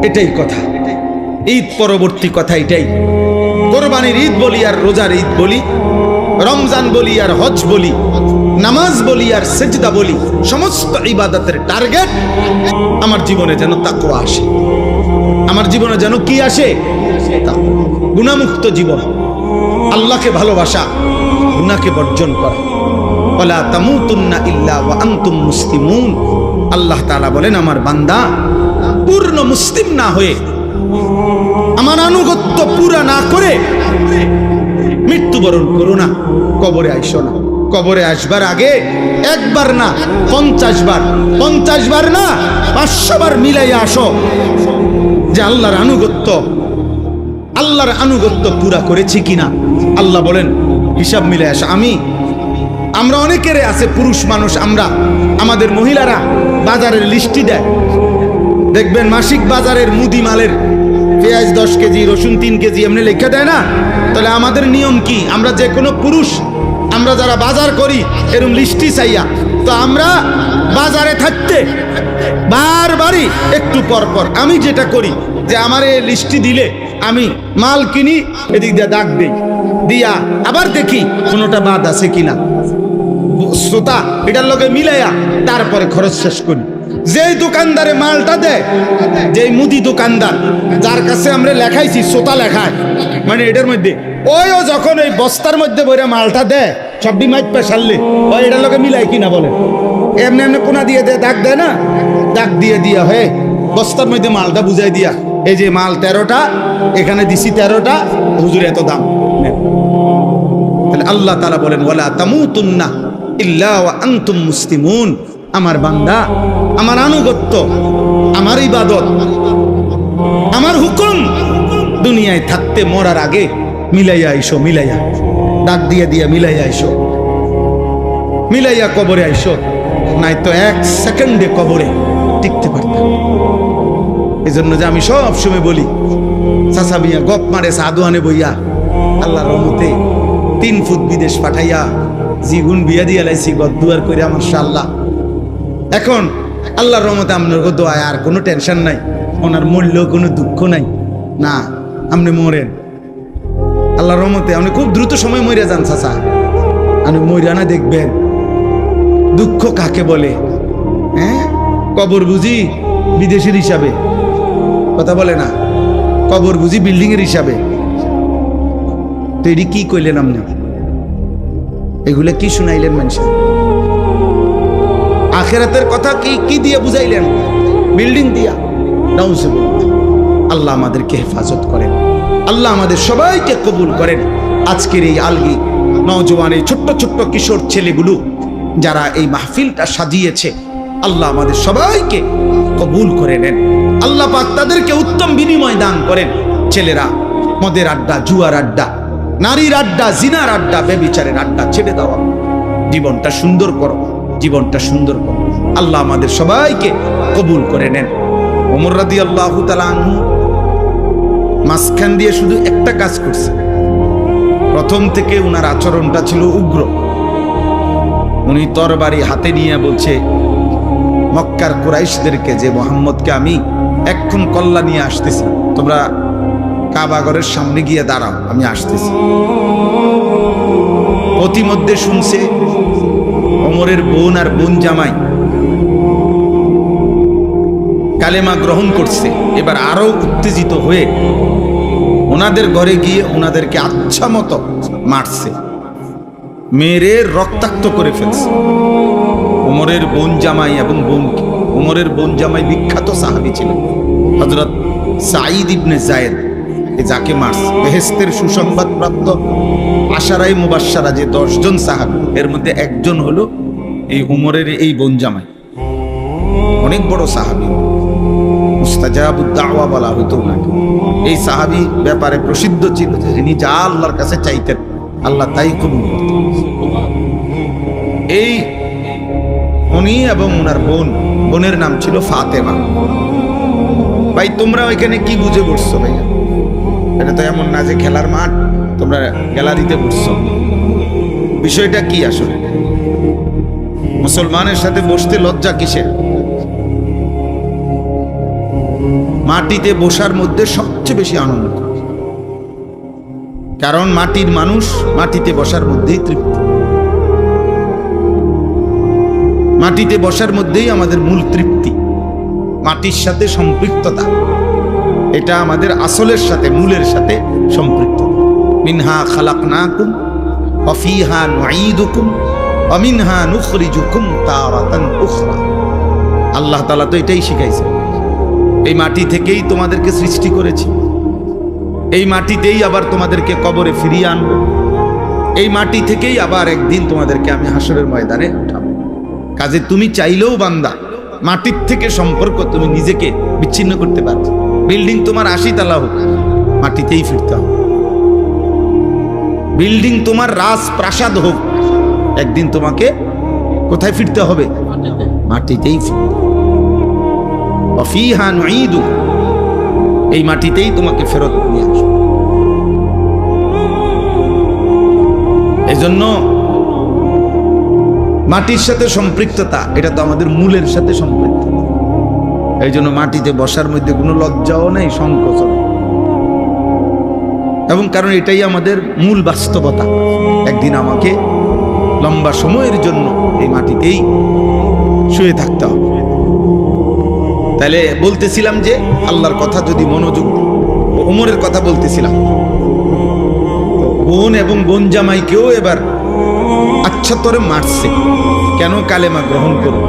এটাই কথা, ঈদ পরবর্তী কথা এটাই। কোরবানির ঈদ বলি আর রোজার ঈদ বলি, রমজান বলি আর হজ বলি, নামাজ বলি আর সেজদা বলি, সমস্ত ইবাদতের টার্গেট আমার জীবনে যেন তাকওয়া আসে। আমার জীবনে যেন কি আসে? গুনাহমুক্ত জীবন, আল্লাহকে ভালোবাসা, গুনাহকে বর্জন করা। ওয়ালা তামুতুন্না ইল্লা ওয়া আনতুম মুসলিমুন। আল্লাহ তাআলা বলেন, আমার বান্দা পূর্ণ মুসলিম না হয়ে, আমার আনুগত্য পুরা না করে মৃত্যুবরণ করো না, কবরে আইসো না। কবরে আসবার আগে একবার না 50 বার, 50 বার না 500 বার মিলাইয়া আসো যে আল্লাহর আনুগত্য পুরা করেছি কিনা। আল্লাহ বলেন হিসাব মিলে আসা। আমরা অনেকের আছে পুরুষ মানুষ, আমাদের মহিলারা বাজারের লিস্টি দেয়, দেখবেন মাসিক বাজারের মুদি মালের পেঁয়াজ 10 কেজি, রসুন 3 কেজি এমনি লেখা দেয় না? তাহলে আমাদের নিয়ম কি? আমরা যে কোনো পুরুষ, আমরা যারা বাজার করি এরকম লিস্টি চাইয়া, তো আমরা বাজারে থাকতে বারবারই একটু পর পর আমি যেটা করি যে আমার এই লিস্টি দিলে আমি মাল কিনি, এদিক দিয়ে দাগ দিই, দিয়া আবার দেখি কোনোটা বাদ আছে কিনা, শ্রোতা এটার লগে মিলাইয়া তারপরে খরচ শেষ করি। যেই দোকানদারে মালটা দেয়, যেই মুদি দোকানদার যার কাছে আমরা লেখাইছি শ্রোতা লেখায়, মানে এটার মধ্যে ওইও যখন ওই বস্তার মধ্যে বইরে মালটা দেয় সবটি মাইট পেশালে ওই এটার লগে মিলাই কিনা বলে, এমনি এমনি কোনা দিয়ে দেয়, দাগ দেয় না, দাগ দিয়ে দিয়া হয়ে বস্তার মধ্যে মালটা বুঝাই দিয়া, এই যে মাল 13টা, এখানে দিছি 13টা, হুজুর এত দাম। তাহলে আল্লাহ তাআলা বলেন ওয়ালা তামুতুন্না ইল্লা ওয়া আনতুম মুসলিমুন। আমার বান্দা, আমার আনুগত্য, আমার ইবাদত, আমার হুকুম দুনিয়ায় থাকতে মরার আগে মিলাইয়া আইসো, মিলাইয়া ডাক দিয়ে দিয়া মিলাইয়া আইসো, মিলাইয়া কবরে আইসো, নাই তো 1 সেকেন্ডে কবরে টিকতে পারতাম। এই জন্য যে আমি সব সময় বলি, চাচা মিয়া গপ মারে সাদুয়ানে বইয়া আল্লাহর রহমতে 3 ফুট বিদেশ পাঠাইয়া জিগুন বিয়া দিয়া লাইছি গদ্দুয়ার করে মাশাআল্লাহ। এখন আল্লাহর রহমতে আপনার দোয়ায় আর কোনো টেনশন নাই, ওনার মরলেও কোনো দুঃখ নাই। না, আপনি মরেন আল্লাহর রহমতে, আপনি খুব দ্রুত সময় মরে যান চাচা, আপনি মরিয়া না দেখবেন দুঃখ কাকে বলে। হ্যাঁ, কবর বুঝি বিদেশের হিসাবে কথা বলে না, কবর বুঝি বিল্ডিং এর হিসাবে। তো এটি কি কইলেন আপনি? এগুলা কি শুনাইলেন মানুষের? আখিরাতের কথা কি দিয়ে বুঝাইলেন? বিল্ডিং দিয়া। আল্লাহ আমাদেরকে হেফাজত করেন, আল্লাহ আমাদের সবাইকে কবুল করেন। আজকের এই আলগি নওজোয়ান, এই ছোট্ট ছোট্ট কিশোর ছেলেগুলো যারা এই মাহফিলটা সাজিয়েছে, আল্লাহ আমাদের সবাইকে কবুল করে নেন। আল্লাহ পাক তাদেরকে উত্তম বিনিময় দান করেন। ছেলেরা মদের আড্ডা, জুয়ার আড্ডা, নারীর আড্ডা, জিনার আড্ডা, বেবিচারের আড্ডা ছেড়ে দেওয়া, জীবনটা সুন্দর করো, জীবনটা সুন্দর করো। আল্লাহ আমাদের সবাইকে কবুল করে নেন। ওমর রাদিয়াল্লাহু তাআলা আনহু মাঝখান দিয়ে শুধু একটা কাজ করছে। প্রথম থেকে উনার আচরণটা ছিল উগ্র। উনি তরবারি হাতে নিয়ে বলছে মক্কার কুরাইশদেরকে যে মুহাম্মদকে আমি এক্ষুন কল্লা নিয়ে আসতেছি, তোমরা কাবাগরের সামনে গিয়ে দাঁড়াও, আমি আসতেছি। প্রতিমধ্যে শুনছে ওমরের বোন আর বোন জামাই কালেমা গ্রহণ করছে। এবার আরো উত্তেজিত হয়ে ওনাদের ঘরে গিয়ে ওনাদেরকে আচ্ছা মতো মারছে, মেরে রক্তাক্ত করে ফেলছে। ওমরের বোন জামাই এবং বোনকে, ওমরের বোন জামাই বিখ্যাত সাহাবী ছিলেন হযরত সাঈদ ইবনে যায়েদ, যাকে মারছে বেহেশতের সুসংবাদ প্রাপ্ত আশারায়ে মুবাশশারা যে 10 জন সাহাবী, এর মধ্যে একজন হলো এই উমরের এই বোন জামাই। অনেক বড় সাহাবী, মুস্তাজাবুদ দাওয়া বলা হতো ওনাকে। এই সাহাবী ব্যাপারে প্রসিদ্ধ ছিল যে তিনি যা আল্লাহর কাছে চাইতেন আল্লাহ তাই কবুল করতেন। এই উনি এবং ওনার বোন, বোনের নাম ছিল ফাতেমা। ভাই তোমরা ওইখানে কি বুঝে বসছো? ভাইয়া এটা তো এমন না যে খেলার মাঠ, তোমরা গ্যালারিতে বসছো। বিষয়টা কি আসলে? মুসলমানের সাথে বসতে লজ্জা কিসের? মাটিতে বসার মধ্যে সবচেয়ে বেশি আনন্দ, কারণ মাটির মানুষ মাটিতে বসার মধ্যেই তৃপ্তি, মাটিতে বসার মধ্যেই আমাদের মূল তৃপ্তি। মাটির সাথে সম্পৃক্ততা, এটা আমাদের আসলের সাথে, মূলের সাথে সম্পৃক্ত। মিনহা খালাকনাকুম ওয়া ফিহা নুঈদুকুম ওয়া মিনহা নুখরিজুকুম তারাতান উখরা। আল্লাহ তাআলা তো এটাই শিখাইছে, এই মাটি থেকেই তোমাদেরকে সৃষ্টি করেছি, এই মাটিতেই আবার তোমাদেরকে কবরে ফিরিয়ে আনব, এই মাটি থেকেই আবার একদিন তোমাদেরকে আমি হাসরের ময়দানে উঠাবো। কাজে তুমি চাইলেও বান্দা মাটির থেকে সম্পর্ক তুমি নিজেকে বিচ্ছিন্ন করতে পারবে। বিল্ডিং তোমার 80 তলা হোক, মাটিতেই ফিরতে হবে। বিল্ডিং তোমার রাজপ্রাসাদ হোক, একদিন তোমাকে কোথায় ফিরতে হবে? মাটিতেই ফিরতে হবে। ওয়া ফিহা নুঈদুকা, এই মাটিতেই তোমাকে ফেরত নিয়ে আসবো। এজন্য মাটির সাথে সম্পৃক্ততা, এটা তো আমাদের মূলের সাথে সম্পৃক্ত। এই জন্য মাটিতে বসার মধ্যে কোনো লজ্জাও নেই, সংকোচ নেই। এবং কারণ এটাই আমাদের মূল বাস্তবতা। একদিন আমাকে লম্বা সময়ের জন্য এই মাটিতেই শুয়ে থাকতে হবে। তাহলে বলতেছিলাম যে আল্লাহর কথা যদি মনোযোগ, ওমরের কথা বলতেছিলাম, বোন এবং বোন জামাইকেও এবার আচ্ছা তরে মারছে। কেন? কালেমা গ্রহণ করুন।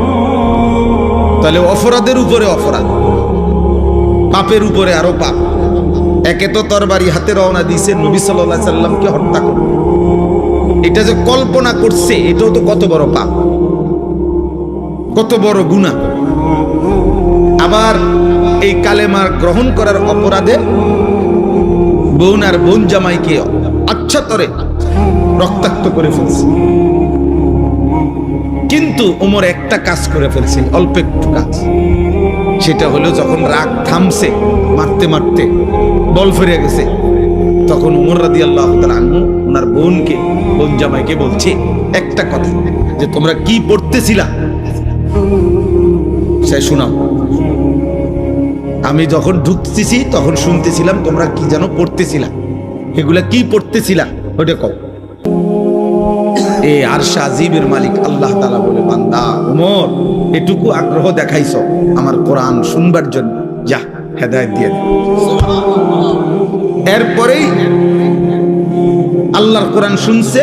তাহলে অপরাধের উপরে অপরাধ, পাপের উপরে আরো পাপ। একে তো তরবারি হাতে রওনা দিয়েছে নবী সাল্লাল্লাহু আলাইহি সাল্লামকে হত্যা করে, এটা যে কল্পনা করছে এটাও তো কত বড় পাপ, কত বড় গুনাহ। আবার এই কালেমা গ্রহণ করার অপরাধে বোন আর বোন জামাইকে আচ্ছা তরে রক্তাক্ত করে ফেলছে। কিন্তু ওমর একটা কাজ করে ফেলছে, অল্প একটু কাজ। সেটা হলো যখন রাগ থামছে, মারতে মারতে বল ফিরে গেছে, তখন ওমর রাদিয়াল্লাহু তাআলা আনহু ওনার বোনকে, বোন জামাইকে বলছে একটা কথা, যে তোমরা কি পড়তেছিলা সে শোনাও। আমি যখন ঢুকতেছি তখন শুনতেছিলাম তোমরা কি যেন পড়তেছিলা, এগুলা কি পড়তেছিলা ওটা কও। এই আরশ আজিমের মালিক আল্লাহ তাআলা বলে, বান্দা ওমর, এটুকু আগ্রহ দেখাইছো আমার কোরআন শুনবার জন্য, যা হেদায়েত দিয়ে দে। এরপরেই আল্লাহর কোরআন শুনছে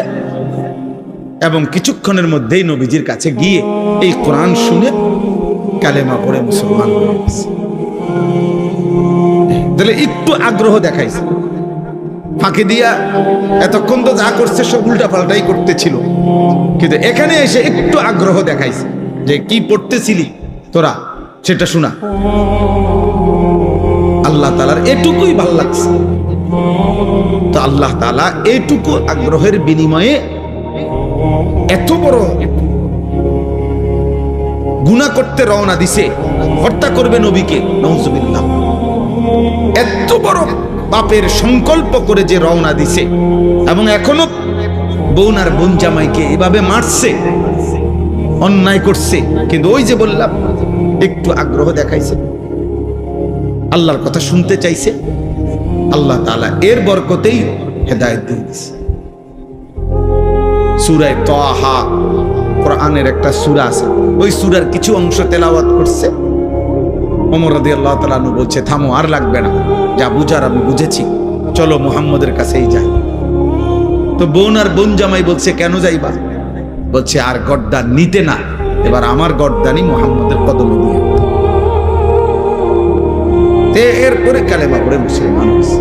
এবং কিছুক্ষণের মধ্যেই নবীজির কাছে গিয়ে এই কোরআন শুনে কালেমা পড়ে মুসলমান হয়ে গেছে। তাহলে একটু আগ্রহ দেখাইছে, ফাঁকি দিয়া এতক্ষণ তো যা করছে সব উল্টা পাল্টাই করতেছিল, কিন্তু এখানে এসে একটু আগ্রহ দেখাইছে যে কি পড়তেছিলি তোরা সেটা শোনা। আল্লাহ তাআলার এটুকুই ভাল লাগছে। তো আল্লাহ তাআলা এটুকু আগ্রহের বিনিময়ে এত বড় গুনাহ করতে রওনা দিছে, হত্যা করবে নবীকে, নাউজুবিল্লাহ। এত বড় পাপের সংকল্প করে যে রওনা দিছে, এবং এখনো বোন আর বোন জামাইকে এভাবে মারছে, অন্যায় করছে, কিন্তু ওই যে বললাম একটু আগ্রহ দেখাইছে, আল্লাহর কথা শুনতে চাইছে, আল্লাহ তাআলা এর বরকতেই হেদায়েত দিয়েছে। সূরা তাহা কোরআনের একটা সূরা আছে, ওই সূরার কিছু অংশ তেলাওয়াত করছে। ওমর রাদিয়াল্লাহু তাআলা আনহু বলছে, থামো, আর লাগবে না, যা বুঝার আমি বুঝেছি, চলো মুহাম্মদের কাছেই যাই। তো বোন আর বোন জামাই বলছে, কেন যাইবা? বলছে, আর গর্দান নিতে না, এবার আমার গর্দানি মুহাম্মদের কদমে দিয়ে। এরপরে কালেমা পড়ে মুসলমান হয়েছে।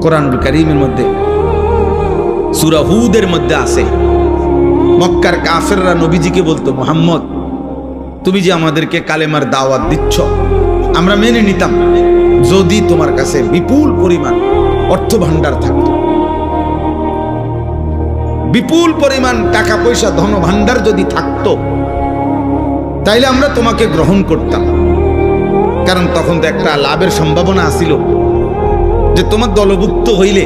কোরআনুল কারীমের মধ্যে সূরা হুদের মধ্যে আছে, মক্কার কাফেররা নবীজিকে বলতো, মুহাম্মদ তুমি যে আমাদেরকে কালেমার দাওয়াত দিচ্ছ, আমরা মেনে নিতাম যদি তোমার কাছে বিপুল পরিমাণ অর্থ ভান্ডার থাকতো, বিপুল পরিমাণ টাকা পয়সা ধন ভান্ডার যদি থাকতো, তাইলে আমরা তোমাকে গ্রহণ করতাম। কারণ তখন তো একটা লাভের সম্ভাবনা আছিল, যে তোমার দলভুক্ত হইলে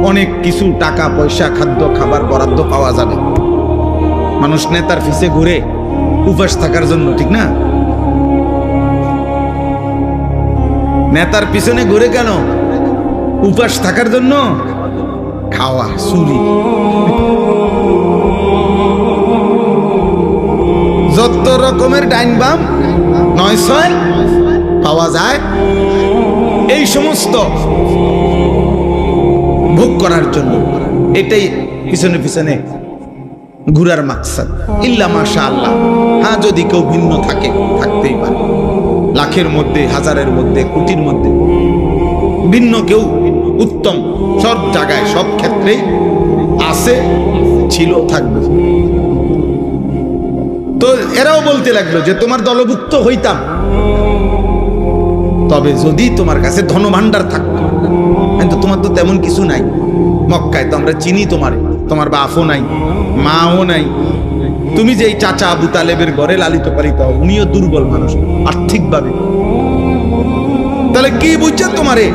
অনেক কিছু টাকা পয়সা, খাদ্য খাবার বরাদ্দ পাওয়া যাবে। মানুষ নেতার পিছে ঘুরে উপাস থাকার জন্য, ঠিক না? নেতার পিছনে ঘুরে কেন? উপাস থাকার জন্য। খাওয়া, চুরি, যত রকমের ডাইন বাম নয় ছয় পাওয়া যায়, এই সমস্ত ভোগ করার জন্য, এটাই পিছনে পিছনে ঘুরার মাকসাদ। ইল্লা মাশাআল্লাহ, হ্যাঁ যদি কেউ ভিন্ন থাকে, থাকতেই পারে, লাখের মধ্যে, হাজারের মধ্যে, কোটির মধ্যে ভিন্ন কেউ উত্তম, সব জায়গায় সব ক্ষেত্রেই আছে, ছিল, থাকবে। তো এরাও বলতে লাগলো যে তোমার দলভুক্ত হইতাম, তবে যদি তোমার কাছে ধনভাণ্ডার থাকতো। কিন্তু তোমার তো তেমন কিছু নাই, মক্কায় তো আমরা চিনি তোমারে, তোমার বাপও নাই, মাও নাই, তুমি যে এই চাচা আবু তালেবের ঘরে লালিত পালিত হও, উনিও দুর্বল মানুষ আর্থিকভাবে, তাহলে কি বুঝছে তোমারে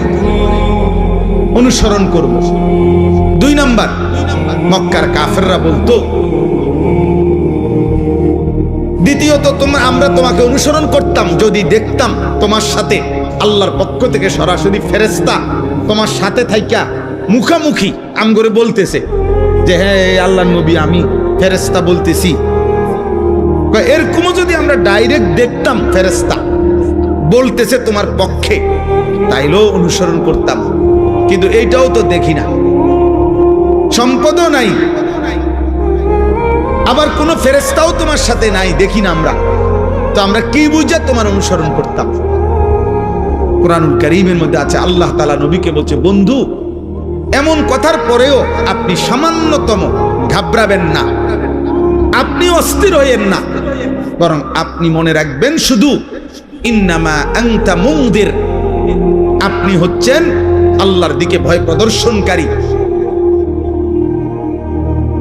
অনুসরণ করব? 2 নাম্বার, মক্কার কাফেররা বলতো, দ্বিতীয়ত আমরা তোমাকে অনুসরণ করতাম যদি দেখতাম তোমার সাথে আল্লাহর পক্ষ থেকে সরাসরি ফেরেশতা তোমার সাথে থাইকা মুখামুখি আমগরে বলতেছে যে হ্যাঁ আল্লাহর নবী আমি ফেরেশতা বলতেছি, এরকমও যদি আমরা ডাইরেক্ট দেখতাম ফেরেশতা বলতেছে তোমার পক্ষে, তাইলেও অনুসরণ করতাম। কিন্তু এইটাও তো দেখি না, সম্পদও নাই, আবার কোন ফেরেশতাও তোমার সাথে নাই, দেখি না আমরা, তো আমরা কি বুঝা তোমার অনুসরণ করতাম? কুরআনুল কারীমের মধ্যে আছে, আল্লাহ তাআলা নবীকে বলছে, বন্ধু এমন কথার পরেও আপনি সামান্যতম ঘাবড়াবেন না, আপনি অস্থির হইয়েন না, বরং আপনি মনে রাখবেন শুধু ইন্নামা আনতা মুনদির, আপনি হচ্ছেন আল্লাহর দিকে ভয় প্রদর্শনকারী,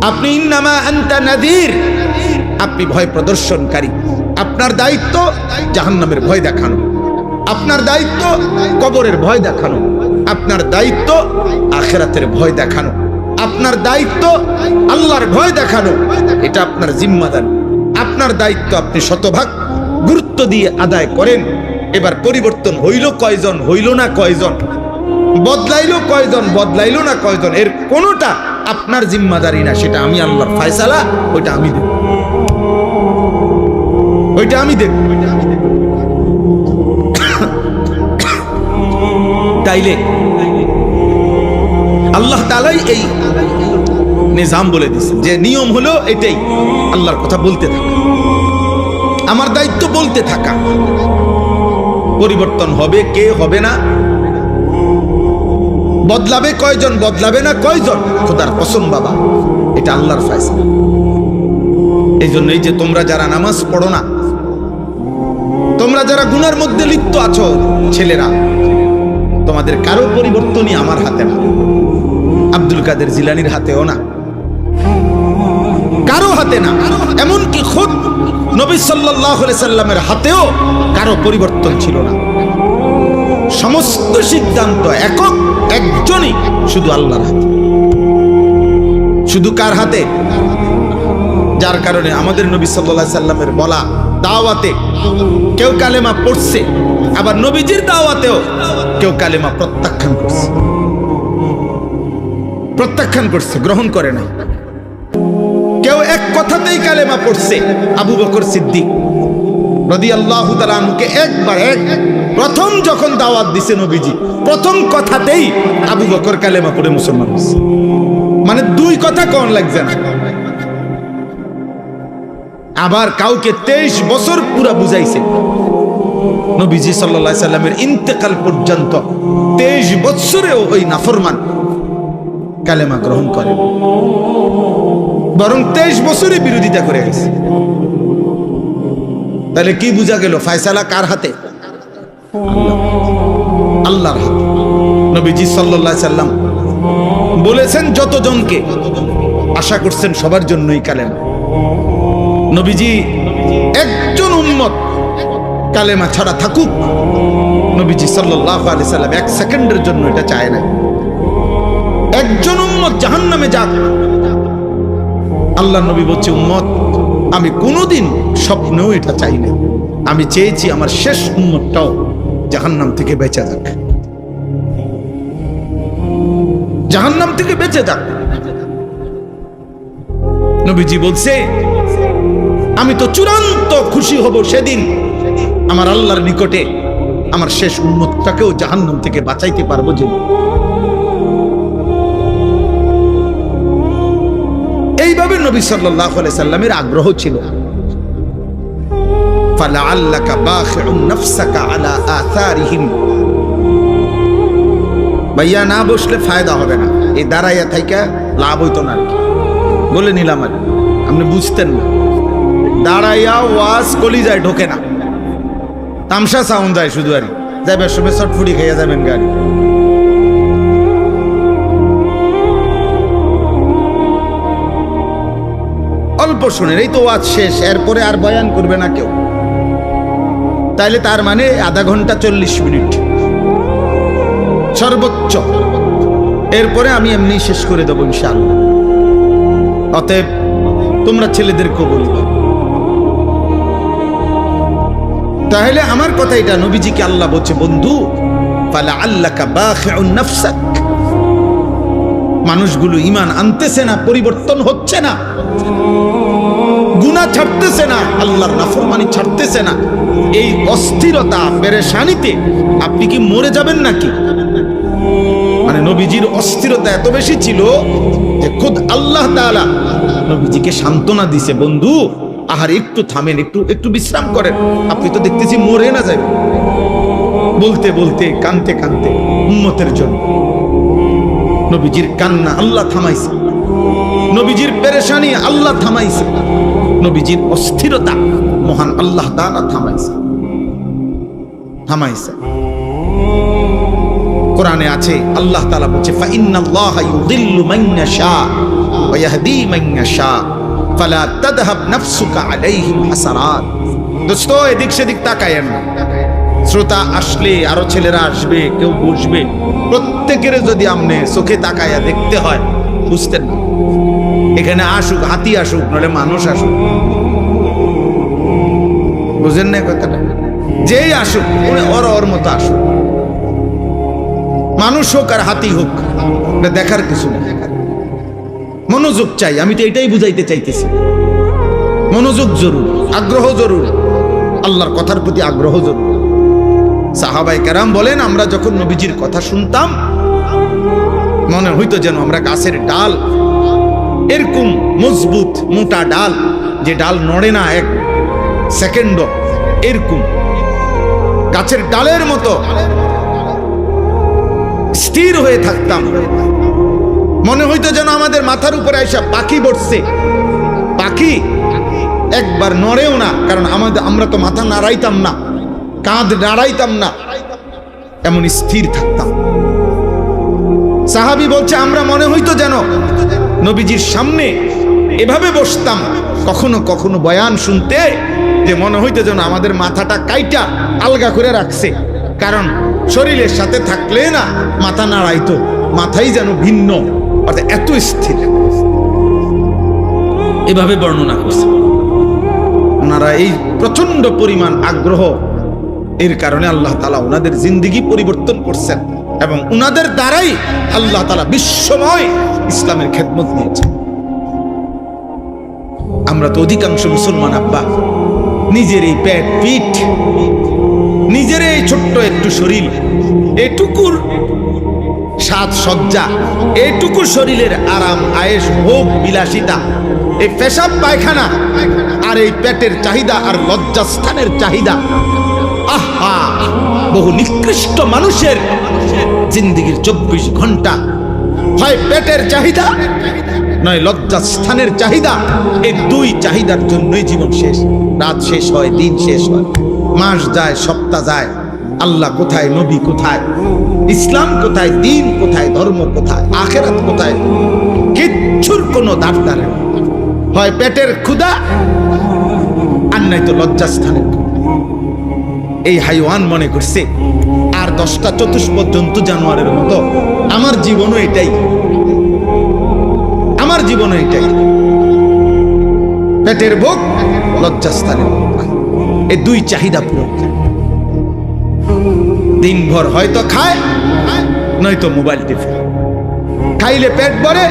আপনি ইন্নামা আনতা নাযীর, আপনি ভয় প্রদর্শনকারী। আপনার দায়িত্ব জাহান্নামের ভয় দেখানো, আপনার দায়িত্ব কবরের ভয় দেখানো, আপনার দায়িত্ব আখিরাতের ভয় দেখানো, আপনার দায়িত্ব আল্লাহর ভয় দেখানো, এটা আপনার জিম্মাদারি, আপনার দায়িত্ব আপনি শতভাগ গুরুত্ব দিয়ে আদায় করেন। এবার পরিবর্তন হইল কয়জন, হইল না কয়জন, বদলাইলো কয়জন, বদলাইলো না কয়জন, এর কোনোটা আপনার জিম্মাদারি না, সেটা আমি আল্লাহর ফয়সালা, ওইটা আমি দেব, ওইটা আমি দেব। তাইলে আল্লাহ তাআলাই এই নিজাম বলে দিয়েছেন যে নিয়ম হলো এটাই, আল্লাহর কথা বলতে থাকা, আমার দায়িত্ব বলতে থাকা। পরিবর্তন হবে কে, হবে না, বদলাবে কয়জন, বদলাবে না কয়জন, খোদার কসম বাবা, এটা আল্লাহর ফয়সালা। এই জন্যই যে তোমরা যারা নামাজ পড়ো না, তোমরা যারা গুনার মধ্যে লিপ্ত আছো ছেলেরা, তোমাদের কারো পরিবর্তনই আমার হাতে না, আব্দুল কাদের জিলানীর হাতেও না, কারো হাতে না, এমনকি খুদ নবী সাল্লাল্লাহু আলাইহি সাল্লামের হাতেও কারো পরিবর্তন ছিল না। সমস্ত সিদ্ধান্ত একক একজনই, শুধু আল্লাহর হাতে। শুধু কার হাতে? যার কারণে আমাদের নবী সাল্লাল্লাহু আলাইহি সাল্লামের বলা দাওয়াতে কেউ কালেমা পড়ছে, আবার নবীজির দাওয়াতেও কেউ কালেমা প্রত্যাখ্যান করছে, প্রত্যাখ্যান করছে, গ্রহণ করে নাই। কেউ এক কথাতেই কালেমা পড়ছে, আবু বকর সিদ্দিক রাদিয়াল্লাহু তাআলা আনহুকে একবার প্রথম যখন দাওয়াত দিছে নবীজি, প্রথম কথাতেই আবু বকর কালেমা পড়ে মুসলমান হয়েছে, মানে 2 কথা কোন লাগছে না। আবার কাউকে 23 বছর পুরা বুঝাইছে, নবীজি সাল্লাল্লাহু আলাইহি সাল্লামের ইন্তেকাল পর্যন্ত 23 বছরেও ওই নাফরমান কালেমা গ্রহণ করে, বরং 23 বছরই বিরোধিতা করে গেছে। তাহলে কি বুঝা গেল? ফয়সালা কার হাতে? আল্লাহর হাতে। নবীজি সাল্লাল্লাহু আলাইহি সাল্লাম বলেছেন যতজনকে, আশা করছেন সবার জন্যই কালেমা। নবীজি একজন উম্মত কালেমা ছাড়া থাকুক, নবীজি সাল্লাল্লাহু আলাইহি সাল্লাম 1 সেকেন্ডের জন্য এটা চায় না। একজন উম্মত জাহান্নামে যাক, আল্লাহ নবী বলছে উম্মত আমি কোনোদিন স্বপ্নেও এটা চাই না, আমি চেয়েছি আমার শেষ উম্মতটাও জাহান্নাম থেকে বেঁচে যাক, জাহান্নাম থেকে বেঁচে যাক। নবীজি বলছে আমি তো চূড়ান্ত খুশি হব সেদিন আমার আল্লাহর নিকটে আমার শেষ উম্মতটাকেও জাহান্নাম থেকে বাঁচাইতে পারবো। যে এইভাবে নবী সাল্লাল্লাহু আলাইহি সাল্লামের আগ্রহ ছিল। ফালাআল্লাকা বাখিউন নাফসাকা আলা আথারিহিম, ভাইয়া না বসলে ফায়দা হবে না, এই দাঁড়াইয়া থাইকা লাভ হইতো না, বলে নিলাম। আর আপনি বুঝতেন না, দাঁড়াইয়া ওয়াজ কলিজায় ঢোকে না, তামসা সাউন্ড যায় শুধু, আর যাবে সবে চটফুটি খাইয়া যাবেন গাড়ি। অল্প অল্প শোনেন, এই তো ওয়াজ শেষ, এরপরে আর বয়ান করবে না কেউ, তাইলে তার মানে আধা ঘন্টা 40 মিনিট সর্বোচ্চ, এরপরে আমি এমনি শেষ করে দেবো ইনশাআল্লাহ। অতএব তোমরা ছেলেদেরকেও বলবে। তাহলে আমার কথা এটা, নবীজিকে আল্লাহ বলছে বন্ধু ফালা আল্লাকা বাখিউন নাফসাক, মানুষগুলো ঈমান আনতেছে না, পরিবর্তন হচ্ছে না, গুনাহ ছাড়তেছে না, আল্লাহর নাফরমানি ছাড়তেছে না, এই অস্থিরতা পেরেশানিতে আপনি কি মরে যাবেন নাকি? মানে নবীজির অস্থিরতা এত বেশি ছিল যে খুদ আল্লাহ তাআলা নবীজিকে সান্ত্বনা দিছে, বন্ধু আহার একটু থামেন, একটু বিশ্রাম করেন, আপনি তো দেখতেছি মরে না যাবেন। বলতে বলতে কানতে কানতে উম্মতের জন্য নবীজির কান্না আল্লাহ থামাইছে, নবীজির পেরেশানি আল্লাহ থামাইছে, নবীজির অস্থিরতা মহান আল্লাহ তাআলা থামাইছে। কোরআনে আছে আল্লাহ তাআলা বলছে ফা ইন্নাল্লাহা ইউযিল্লু মান ইয়াশা ওয়া ইয়াহদি মান ইয়াশা ফালা তাযহাব নাফসুকা আলাইহিম হাসারাত। দোস্ত এদিক সেদিক তাকায়েন না, শ্রোতা আসলে আরো ছেলেরা আসবে, কেউ বসবে, প্রত্যেকের যদি আমনে চোখে তাকায়া দেখতে হয়, বুঝতেন না এখানে আসুক হাতি আসুক নলে মানুষ আসুক, বুঝেন না কথাটা? যেই আসুক ওর মতো আসুক, মানুষ হোক আর হাতি হোক, দেখার কিছু না। মনোযোগ চাই, আমি তো এটাই বুঝাইতে চাইতেছি। মনোযোগ জরুর, আগ্রহ জরুর, আল্লাহর কথার প্রতি আগ্রহ জরুর। সাহাবায়ে কেরাম বলেন আমরা যখন নবীজির কথা শুনতাম মনে হইতো যেন আমরা গাছের ডাল, এরকম মজবুত মোটা ডাল, যে ডাল নড়ে না এক সেকেন্ড, এরকম গাছের ডালের মতো স্থির হয়ে থাকতাম। মনে হইতো যেন আমাদের মাথার উপরে আইসা পাখি বসছে, পাখি একবার নড়েও না, কারণ আমরা তো মাথা নাড়াইতাম না, কাঁধ নাড়াইতাম না, এমন স্থির থাকতাম। সাহাবী বলছে আমরা মনে হইতো যেন নবীজির সামনে এভাবে বসতাম কখনো কখনো বয়ান শুনতে, যে মনে হইতো যেন আমাদের মাথাটা কাইটা আলগা করে রাখছে, কারণ শরীরের সাথে থাকলে না মাথা নাড়াইতো, মাথাই যেন ভিন্ন, অর্থাৎ এত স্থির। এভাবে বর্ণনা করছে ওনারা। এই প্রচন্ড পরিমাণ আগ্রহ, এর কারণে আল্লাহ তাআলা ওনাদের জিন্দেগি পরিবর্তন করছেন এবং ওনাদের দ্বারাই আল্লাহ তাআলা বিশ্বময় ইসলামের খেদমত নিয়েছেন। আমরা তো অধিকাংশ মুসলমান আব্বা নিজের এই পেট পিঠ, নিজের এই ছোট্ট একটু শরীর, এটুকুর সাজসজ্জা, এইটুকু শরীরের আরাম আয়েশ ভোগ বিলাসিতা, এই পেশাব পায়খানা আর এই পেটের চাহিদা আর লজ্জাস্থানের চাহিদা, আহা বহু নিকৃষ্ট মানুষের জিন্দেগির 24 ঘন্টা হয় পেটের চাহিদা নয় লজ্জাস্থানের চাহিদা। এই দুই চাহিদার জন্যই জীবন শেষ, রাত শেষ হয়, দিন শেষ হয়, মাস যায়, সপ্তাহ যায়, আল্লাহ কোথায়, নবী কোথায়, ইসলাম কোথায়, দিন কোথায়, ধর্ম কোথায়, আখিরাত কোথায়, কিচ্ছুর কোনো দাঁড় হয় পেটের ক্ষুধা আর নাই তো লজ্জাস্থানের ক্ষুধা। এই হাইওয়ান মনে করছে আর 10টা চতুষ্পদ জন্তু জানোয়ারের মতো আমার জীবনও এটাই, আমার জীবনও এটাই, পেটের ভোগ, লজ্জাস্থানের ভোগ, এই দুই চাহিদা পূরণ। দিনভর হয়তো খায় নয়তো মোবাইল টিপে, খাইলে পেট ভরে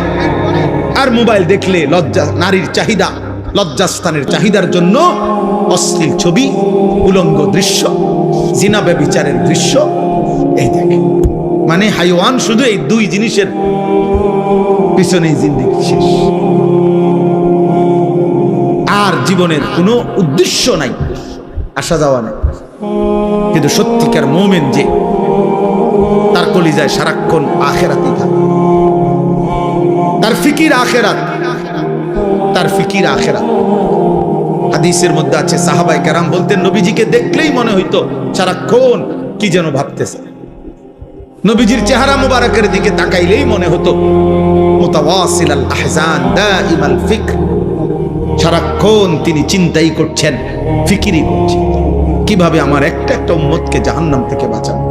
আর মোবাইল দেখলে লজ্জা, নারীর চাহিদা, লজ্জাস্থানের চাহিদার জন্য অশ্লীল ছবি, উলঙ্গ দৃশ্য, জিনা ব্যভিচারের দৃশ্য, এই দেখে। মানে হাইওয়ান শুধু এই দুই জিনিসের পিছনেই জিন্দেগি শেষ, আর জীবনের কোনো উদ্দেশ্য নাই, আসা যাওয়া নাই। কিন্তু সত্যিকার মুমিন যে, তার কলিজায় সারাক্ষণ আখিরাতই থাকে, তার ফিকির আখিরাত, তার ফিকির আখিরাত। হাদিসের মধ্যে আছে সাহাবায়ে কেরাম বলতেন নবীজিকে দেখলেই মনে হইতো সারাক্ষণ কি যেন ভাবতেছে, নবীজির চেহারা মুবারকের দিকে তাকাইলেই মনে হতো মুতাওয়াসিলাল আহজান দাইমাল ফিকর, সারাক্ষণ তিনি চিন্তাই করছেন, ফিকিরি করছেন, কিভাবে আমার একটা একটা উম্মতকে জাহান্নাম থেকে বাঁচাবো।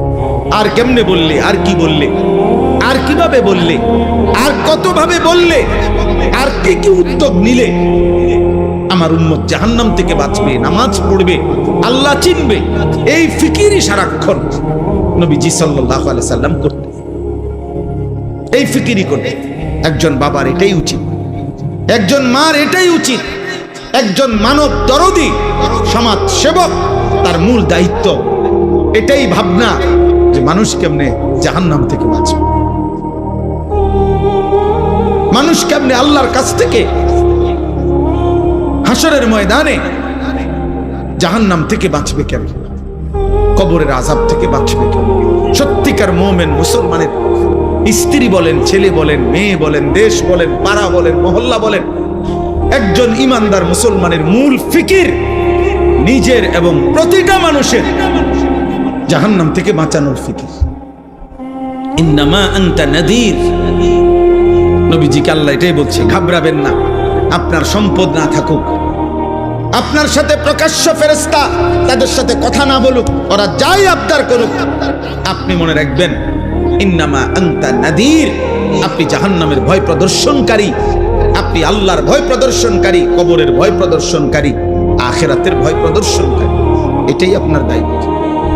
আর কেমনে বললে, আর কি বললে, আর কিভাবে বললে, আর কতভাবে বললে, আর কি কি উদ্যোগ নিলে আমার উম্মত জাহান্নাম থেকে বাঁচবে, নামাজ পড়বে, আল্লাহ চিনবে। এই ফিকিরই সারাক্ষণ নবীজি সাল্লাল্লাহু আলাইহি সাল্লাম করতেন। এই ফিকিরি করতে একজন বাবার এটাই উচিত, একজন মার এটাই উচিত, একজন মানব দরদি সমাজ সেবক তার মূল দায়িত্ব এটাই ভাবনা যে মানুষ কেমনে জাহান্নাম থেকে বাঁচবে, মানুষ কেমনে আল্লাহর কাছ থেকে হাসরের ময়দানে জাহান্নাম থেকে বাঁচবে, কেমন কবরের আযাব থেকে বাঁচবে কেমন। সত্যিকার মুমিন মুসলমানের স্ত্রী বলেন, ছেলে বলেন, মেয়ে বলেন, দেশ বলেন, পাড়া বলেন, মহল্লা বলেন, একজন ইমানদার মুসলমানের মূল ফিকির নিজের এবং প্রতিটা মানুষের জাহান্নাম থেকে বাঁচানোর ফিকির। ইন্নামা আনতা নাযীর, নবীজিকে আল্লাহ এটাই বলছে, ঘাবড়াবেন না। আপনার সম্পদ না থাকুক, আপনার সাথে প্রকাশ্য ফেরেশতা তাদের সাথে কথা না বলুক, ওরা যাই আবদার করুক, আপনি মনে রাখবেন ইন্নামা আনতা নাযীর, আপনি জাহান্নামের ভয় প্রদর্শনকারী, আপনি আল্লাহর ভয় প্রদর্শনকারী, কবরের ভয় প্রদর্শনকারী, আখিরাতের ভয় প্রদর্শনকারী। এটাই আপনার দায়িত্ব,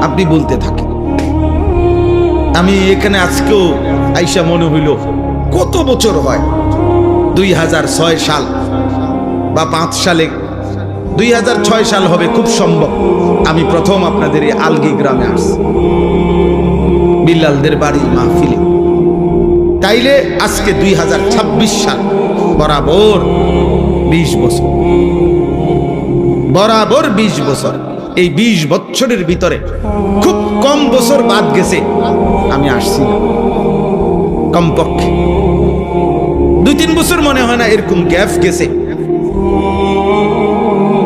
আপনি বলতে থাকেন। আমি এখানে আজকেও আইসা মনে হইল কত বছর হয়, 2006 সাল বা 5 সালে, 2006 সাল হবে খুব সম্ভব, আমি প্রথম আপনাদের এই আলগি গ্রামে আসছি বিল্লালদের বাড়ির মাহফিলে। তাইলে আজকে 2026 সাল, বরাবর 20 বছর, বরাবর 20 বছর। এই 20 বছরের ভিতরে খুব কম বছর বাদ গেছে আমি আসছি না, কমপক্ষে 2-3 বছর মনে হয় না এরকম গ্যাপ গেছে,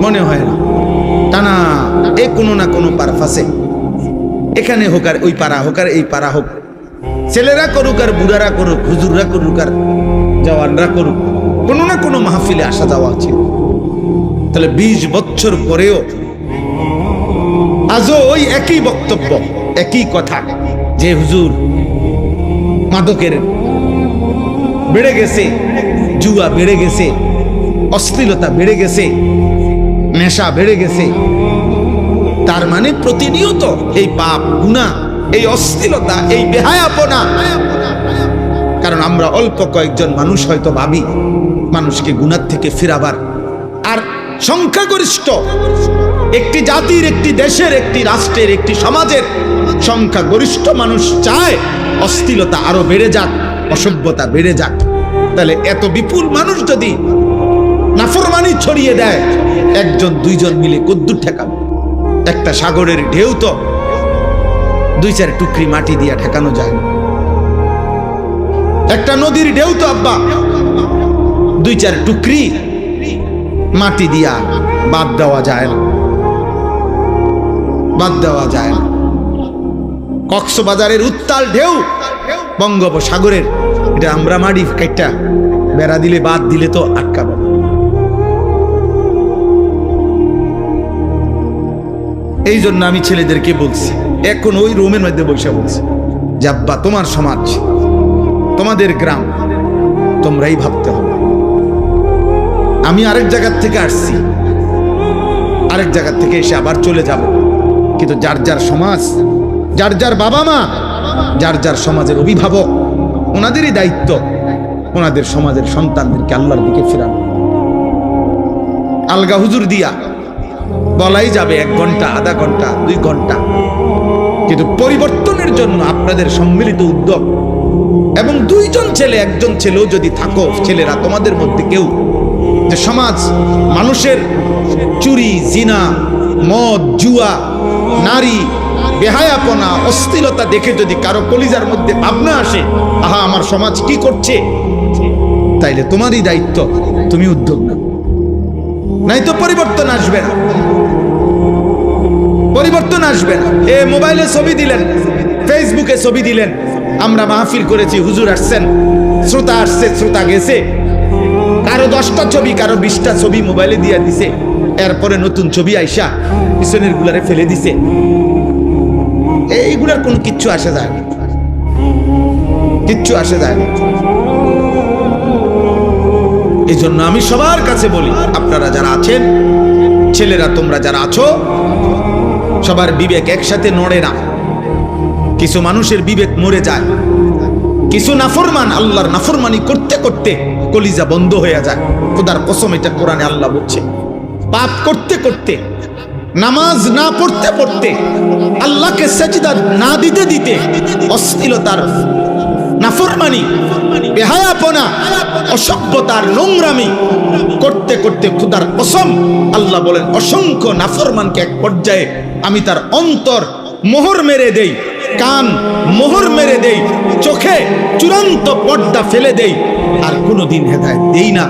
মনে হয় না। টানা এ কোনো না কোনো পারফাসে, এখানে হোক আর ওই পাড়া হোক আর এই পাড়া হোক, ছেলেরা করুক আর বুড়ারা করুক, হুজুররা করুক আর জওয়ানরা করুক, কোনো না কোনো মাহফিলে আসা যাওয়া ছিল। তাহলে 20 বছর পরেও আজও ওই একই বক্তব্য, একই কথা, যে হুজুর মাদকের বেড়ে গেছে, জুয়া বেড়ে গেছে, অশ্লীলতা বেড়ে গেছে, নেশা বেড়ে গেছে। তার মানে প্রতিনিয়ত এই পাপ, গুনাহ, এই অশ্লীলতা, এই বেহায়াপনা। কারণ আমরা অল্প কয়েকজন মানুষ হয়তো ভাবি মানুষকে গুনাহ থেকে ফিরাবার, আর সংখ্যাগরিষ্ঠ একটি জাতির, একটি দেশের, একটি রাষ্ট্রের, একটি সমাজের সংখ্যাগরিষ্ঠ মানুষ চায় অশ্লীলতা আরো বেড়ে যাক, অসভ্যতা বেড়ে যাক। তাহলে এত বিপুল মানুষ যদি নাফরমানি ছড়িয়ে দেয়, 1-2 মিলে কদ্দুর ঠেকাবে? একটা সাগরের ঢেউ তো 2-4 টুকরি মাটি দিয়া ঠেকানো যায় না। একটা নদীর ঢেউ তো আব্বা 2-4 টুকরি মাটি দিয়া বাদ দেওয়া যায় না, বাদ দেওয়া যায় না। কক্সবাজারের উত্তাল ঢেউ বঙ্গোপসাগরের, এটা আমরা মাটি কাইটা বেড়া দিলে, বাদ দিলে তো আটকাবে। এই জন্য আমি ছেলেদেরকে বলছি, এখন ওই রুমের মধ্যে বসে বলছি যে আব্বা, তোমার সমাজ, তোমাদের গ্রাম, তোমরাই ভাবতে হবে। আমি আরেক জায়গার থেকে আসছি, আরেক জায়গার থেকে এসে আবার চলে যাব, কিন্তু যার যার সমাজ, যার যার বাবা মা, যার যার সমাজের অভিভাবক, ওনাদেরই দায়িত্ব ওনাদের সমাজের সন্তানদেরকে আল্লাহর দিকে ফেরানো। আলগা হুজুর দিয়া বলাই যাবে 1 ঘন্টা, আধা ঘন্টা, 2 ঘন্টা, কিন্তু পরিবর্তনের জন্য আপনাদের সম্মিলিত উদ্যোগ এবং 2 জন ছেলে, 1 জন ছেলেও যদি থাকো, ছেলেরা তোমাদের মধ্যে কেউ, যে সমাজ মানুষের চুরি, জিনা, মদ, জুয়া, নারী, বেহায়াপনা, অশ্লীলতা দেখে যদি কারো কলিজার মধ্যে ভাবনা আসে, আহা আমার সমাজ কি করছে, তাইলে তোমারই দায়িত্ব, তুমি উদ্যোগ নাও, নাই তো পরিবর্তন আসবে না, পরিবর্তন আসবে না। এ মোবাইলে ছবি দিলেন, ফেসবুকে ছবি দিলেন, আমরা মাহফিল করেছি, হুজুর আসছেন, শ্রোতা আসছে, শ্রোতা গেছে, কারো কারো 10টা ছবি, কারো 20টা ছবি মোবাইলে দিয়ে দিছে, এরপরে নতুন ছবি আইসা পিছনের গুলারে ফেলে দিছে। এইগুলার কোনো কিচ্ছু আসে যায় না, কিচ্ছু আসে যায় না। এই জন্য আমি সবার কাছে বলি, আপনারা যারা আছেন, ছেলেরা তোমরা যারা আছো, সবার বিবেক একসাথে নড়ে না। কিছু মানুষের বিবেক মরে যায়, কিছু নাফরমান আল্লাহর নাফরমানি করতে করতে কলিজা বন্ধ হয়ে যায়। খোদার কসম, এটা কোরআনে আল্লাহ বলছে। পাপ করতে করতে, নামাজ না পড়তে পড়তে, আল্লাহকে সেজদা না দিতে দিতে, অশ্লীলতার, নাফরমানি, বেহায়াপনা, অসভ্যতার, নোংরামি করতে করতে খোদার কসম আল্লাহ বলেন, অসংখ্য নাফরমানকে এক পর্যায়ে আমি তার অন্তর মোহর মেরে দেই, কান মোহর মেরে দেই, চোখে চূড়ান্ত পর্দা ফেলে দেই, আর কোনোদিন হেদায়েত দেই না।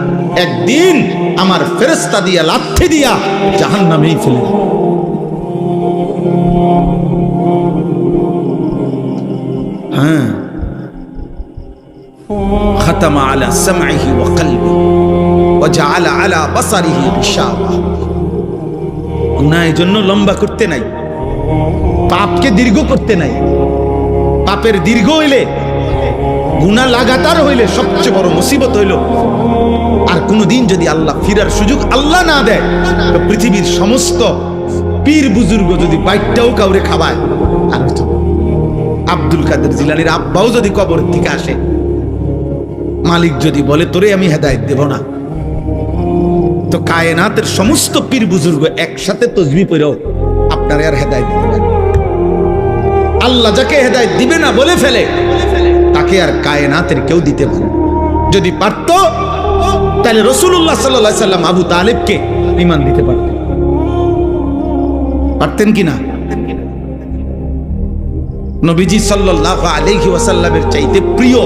একদিন আমার ফেরেশতা দিয়া, লাথি দিয়া জাহান্নামেই ফেলে দেই। হ্যাঁ, খাতামা আলা সামঈহি ওয়া কলবি ওয়া জাআলা আলা বাসারিহি গিশাওয়া। গুনাহ এই জন্য লম্বা করতে নাই, পাপকে দীর্ঘ করতে নাই। পাপের দীর্ঘ হইলে, গুনাহ লাগাতার হইলে সবচেয়ে বড় মুসিবত হইল, আর কোনদিন যদি আল্লাহ ফিরার সুযোগ আল্লাহ না দেয়, তো পৃথিবীর সমস্ত পীর বুজুর্গ যদি বাইকটাও কাউরে খাওয়ায়, আর হইতো আব্দুল কাদের জিলানীর আব্বাও যদি কবর থেকে আসে, মালিক যদি বলে তোরে আমি হেদায়েত দেব না, তো কায়নাতের সমস্ত পীর বুজুর্গ একসাথে তসবিহ পড়েও আপনারে আর হেদায়েত দিবে না। আল্লাহ যাকে হেদায়েত দিবে না বলে ফেলে, তাকে আর কায়নাতের কেউ দিতে পারে। যদি পারত, তাহলে রাসূলুল্লাহ সাল্লাল্লাহু আলাইহি সাল্লাম আবু তালেবকে ঈমান দিতে পারতেন। পারতেন কিনা? নবীজি সাল্লাল্লাহু আলাইহি ওয়াসাল্লামের চাইতে প্রিয়,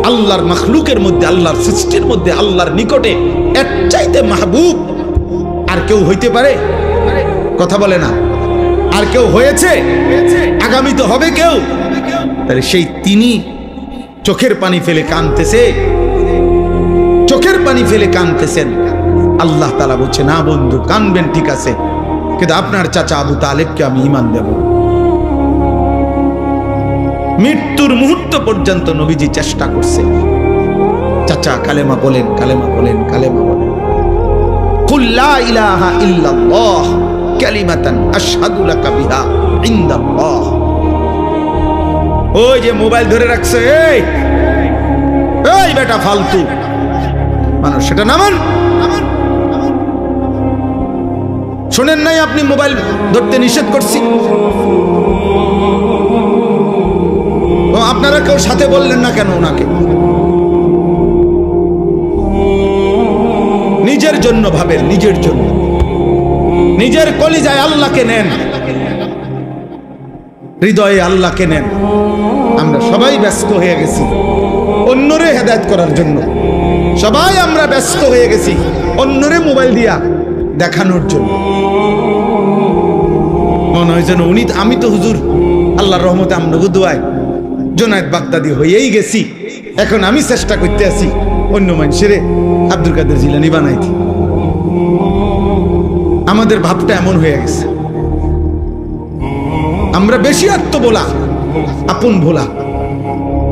আল্লাহর মাখলুকের মধ্যে, আল্লাহর সৃষ্টির মধ্যে, আল্লাহর নিকটে এর চাইতে মাহবুব আর কেউ হইতে পারে? কথা বলে না। আর কেউ হয়েছে? আগামী তো হবে কেউ। তাহলে সেই তিনি চোখের পানি ফেলে কাঁদতেছে, চোখের পানি ফেলে কাঁদতেছেন। আল্লাহ তাআলা বলছে, না বন্ধু, কাঁদবেন ঠিক আছে, কিন্তু আপনার চাচা আবু তালেবকে আমি ঈমান দেব। মৃত্যুর মুহূর্ত পর্যন্ত নবীজি চেষ্টা করছে, চাচা কালেমা বলেন, কালেমা বলেন, কালেমা বলেন। কুল লা ইলাহা ইল্লাল্লাহ কালিমাতান আশহাদু লাকা বিহা ইনদাল্লাহ। ওই যে মোবাইল ধরে রাখছে, এই এই বেটা ফালতু মানুষ, সেটা নামান। শোনেন নাই আপনি মোবাইল ধরতে নিষেধ করছি? ও আপনারা কেউ সাথে বললেন না কেন ওনাকে? নিজের জন্য ভাবেন, নিজের জন্য, নিজের কলিজায় আল্লাহকে নেন, হৃদয়ে আল্লাহকে নেন। আমরা সবাই ব্যস্ত হয়ে গেছি অন্যরে হেদায়েত করার জন্য, সবাই আমরা ব্যস্ত হয়ে গেছি অন্যরে মোবাইল দিয়া দেখানোর জন্য। মনে হয় যেন উনি, আমি তো হুজুর আল্লাহর রহমতে আমনগো দোয়ায় জুনায়েদ বাগদাদি হয়েই গেছি, এখন আমি চেষ্টা করতে আছি অন্য মানুষের আব্দুল কাদের জিলানী বানাইতে। আমাদের ভাবটা এমন হয়ে গেছে, আমরা বেশি আত্মবোলা, আপন ভোলা,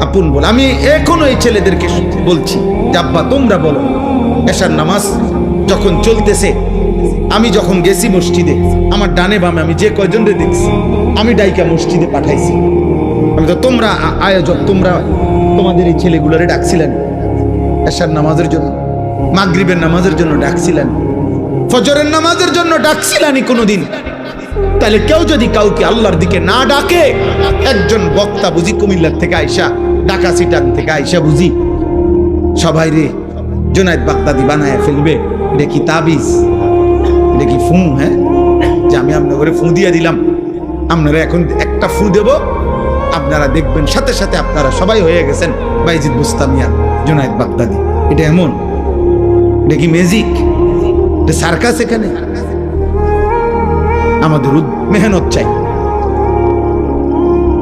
আপন ভোলা। আমি এখনো এই ছেলেদেরকে বলছি যে আব্বা তোমরা বলো, এশার নামাজ যখন চলতেছে, আমি যখন গেছি মসজিদে, আমার ডানে বামে আমি যে কয়জনরে দেখছি, আমি ডাইকা মসজিদে পাঠাইছি। আমি তো, তোমরা আয়োজক, তোমরা তোমাদের এই ছেলেগুলোরে ডাকছিলেন এশার নামাজের জন্য, মাগরিবের নামাজের জন্য ডাকছিলেন, ফজরের নামাজের জন্য ডাকছিলেন কোনোদিন? তাহলে কেউ যদি কাউকে আল্লাহর দিকে না ডাকে, একজন বক্তা বুঝি কুমিল্লার থেকে আইসা, ঢাকা সিটাং থেকে আইসা বুঝি সবাই রে জুনায়েদ বাগদাদি বানায় ফেলবে? এটা কি তাবিজ? এটা কি ফু? হ্যাঁ, যে আমি আপনার ঘরে ফু দিয়ে দিলাম, আপনারা এখন একটা ফু দেব, আপনারা দেখবেন সাথে সাথে আপনারা সবাই হয়ে গেছেন বাইজিদ বুস্তামিয়া জুনায়েদ বাগদাদি। এটা এমন? এটা কি ম্যাজিক? এটা সার্কাস? এখানে আমাদের মেহনত চাই,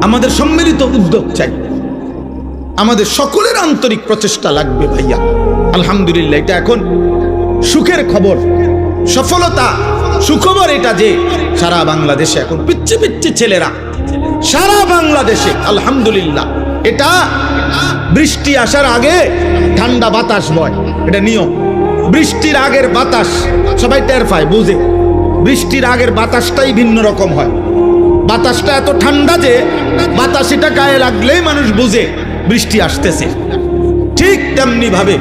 আমাদের সম্মিলিত উদ্যোগ চাই, আমাদের সকলের আন্তরিক প্রচেষ্টা লাগবে ভাইয়া। আলহামদুলিল্লাহ, এটা এখন সুখের খবর, সফলতা সুখবর এটা যে সারা বাংলাদেশে এখন পিচ্ছি পিচ্ছি ছেলেরা সারা বাংলাদেশে আলহামদুলিল্লাহ। এটা বৃষ্টি আসার আগে ঠান্ডা বাতাস বয়, এটা নিয়ম। বৃষ্টির আগের বাতাস সবাই টের পায়, বুঝে। বৃষ্টির আগের বাতাসটাই ভিন্ন রকম হয়। বাতাসটা এত ঠান্ডা যে বাতাস এটা গায়ে লাগলেই মানুষ বুঝে বৃষ্টি আসতেছে। ঠিক তেমনি ভাবে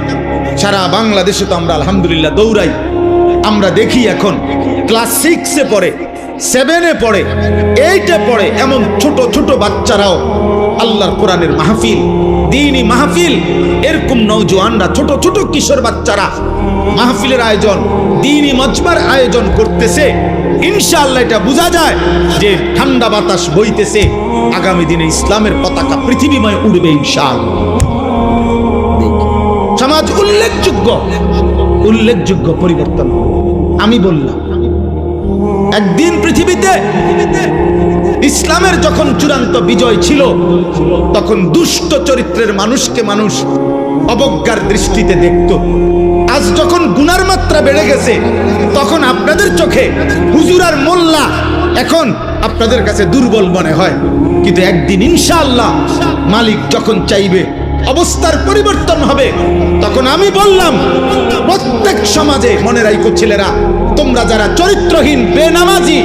সারা বাংলাদেশে তো আমরা আলহামদুলিল্লাহ দৌড়াই। আমরা দেখি এখন ক্লাস 6-এ পড়ে, 7-এ পড়ে, 8-এ পড়ে, এমন ছোট ছোট বাচ্চারাও আল্লাহর কোরআনের মাহফিল, দ্বীনি মাহফিল, এরকম নওজোয়ানরা, ছোট ছোট কিশোর বাচ্চারা মাহফিলের আয়োজন, দ্বীনি মজমার আয়োজন করতেছে। ইনশাআল্লাহ এটা বোঝা যায় যে ঠান্ডা বাতাস বইতেছে, আগামী দিনে ইসলামের পতাকা পৃথিবীময় উড়বে ইনশাআল্লাহ। সমাজ উল্লেখযোগ্য পরিবর্তন। আমি বললাম একদিন পৃথিবীতে ইসলামের যখন চূড়ান্ত বিজয় ছিল, তখন দুষ্ট চরিত্রের মানুষকে মানুষ অবজ্ঞার দৃষ্টিতে দেখত। আজ যখন গুনার মাত্রা বেড়ে গেছে, তখন আপনাদের চোখে হুজুর আর মোল্লা এখন আপনাদের কাছে দুর্বল মনে হয়। কিন্তু একদিন ইনশাআল্লাহ মালিক যখন চাইবে অবস্থার পরিবর্তন হবে, তখন আমি বললাম প্রত্যেক সমাজে মনে রাখো ছেলেরা, তোমরা যারা চরিত্রহীন, বেনামাজি,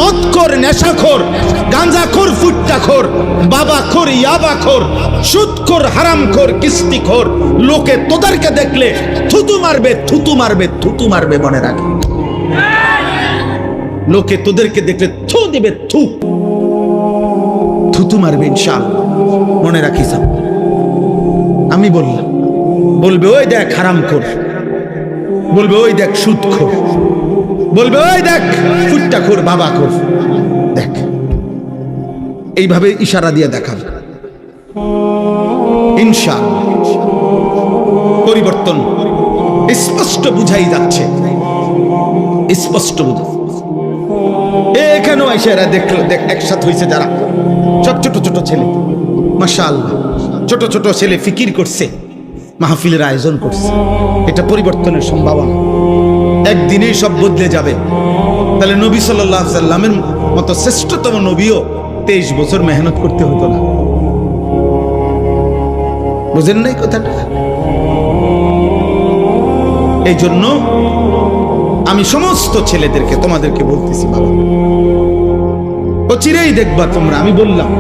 মদখোর, নেশাখোর, গাঁজাখোর, ফুট্টাখোর, বাবাখোর, ইয়াবাখোর, সুদখোর, হারামখোর, কিস্তিখোর, লোকে তোদেরকে দেখলে থুতু মারবে, থুতু মারবে, থুতু মারবে, মনে রাখি। লোকে তোদেরকে দেখলে থু দিবে, থুতু মারবে ইনশাআল্লাহ, মনে রাখিস। আমি বললাম, বলবে ওই দেখ হারামখোর, বলবে ওই দেখ সুদখোর, বলবে ওই দেখ ফুট্টাখোর, বাবাখোর, দেখ। এইভাবে ইশারা দিয়ে দেখাবে। ইনশাআল্লাহ পরিবর্তন স্পষ্ট বুঝাই যাচ্ছে, স্পষ্ট বুঝা। এখানেও এসে এরা দেখলো, দেখ একসাথে হয়েছে যারা, সব ছোট ছোট ছেলে, মাশাআল্লাহ, ছোট ছোট ছেলে ফিকির করছে, মাহফিলের আয়োজন করছে। এটা পরিবর্তনের সম্ভাবনা, একদিনেই সব বদলে যাবে। তাহলে নবী সাল্লাল্লাহু আলাইহি সাল্লামের মতো শ্রেষ্ঠতম নবীও 23 বছর মেহনত করতে হতো না। বুঝেন নাই কথাটা? এই জন্য আমি সমস্ত ছেলেদেরকে তোমাদেরকে বলতেছি, বাবা, ও চিরেই দেখবা তোমরা। আমি বললাম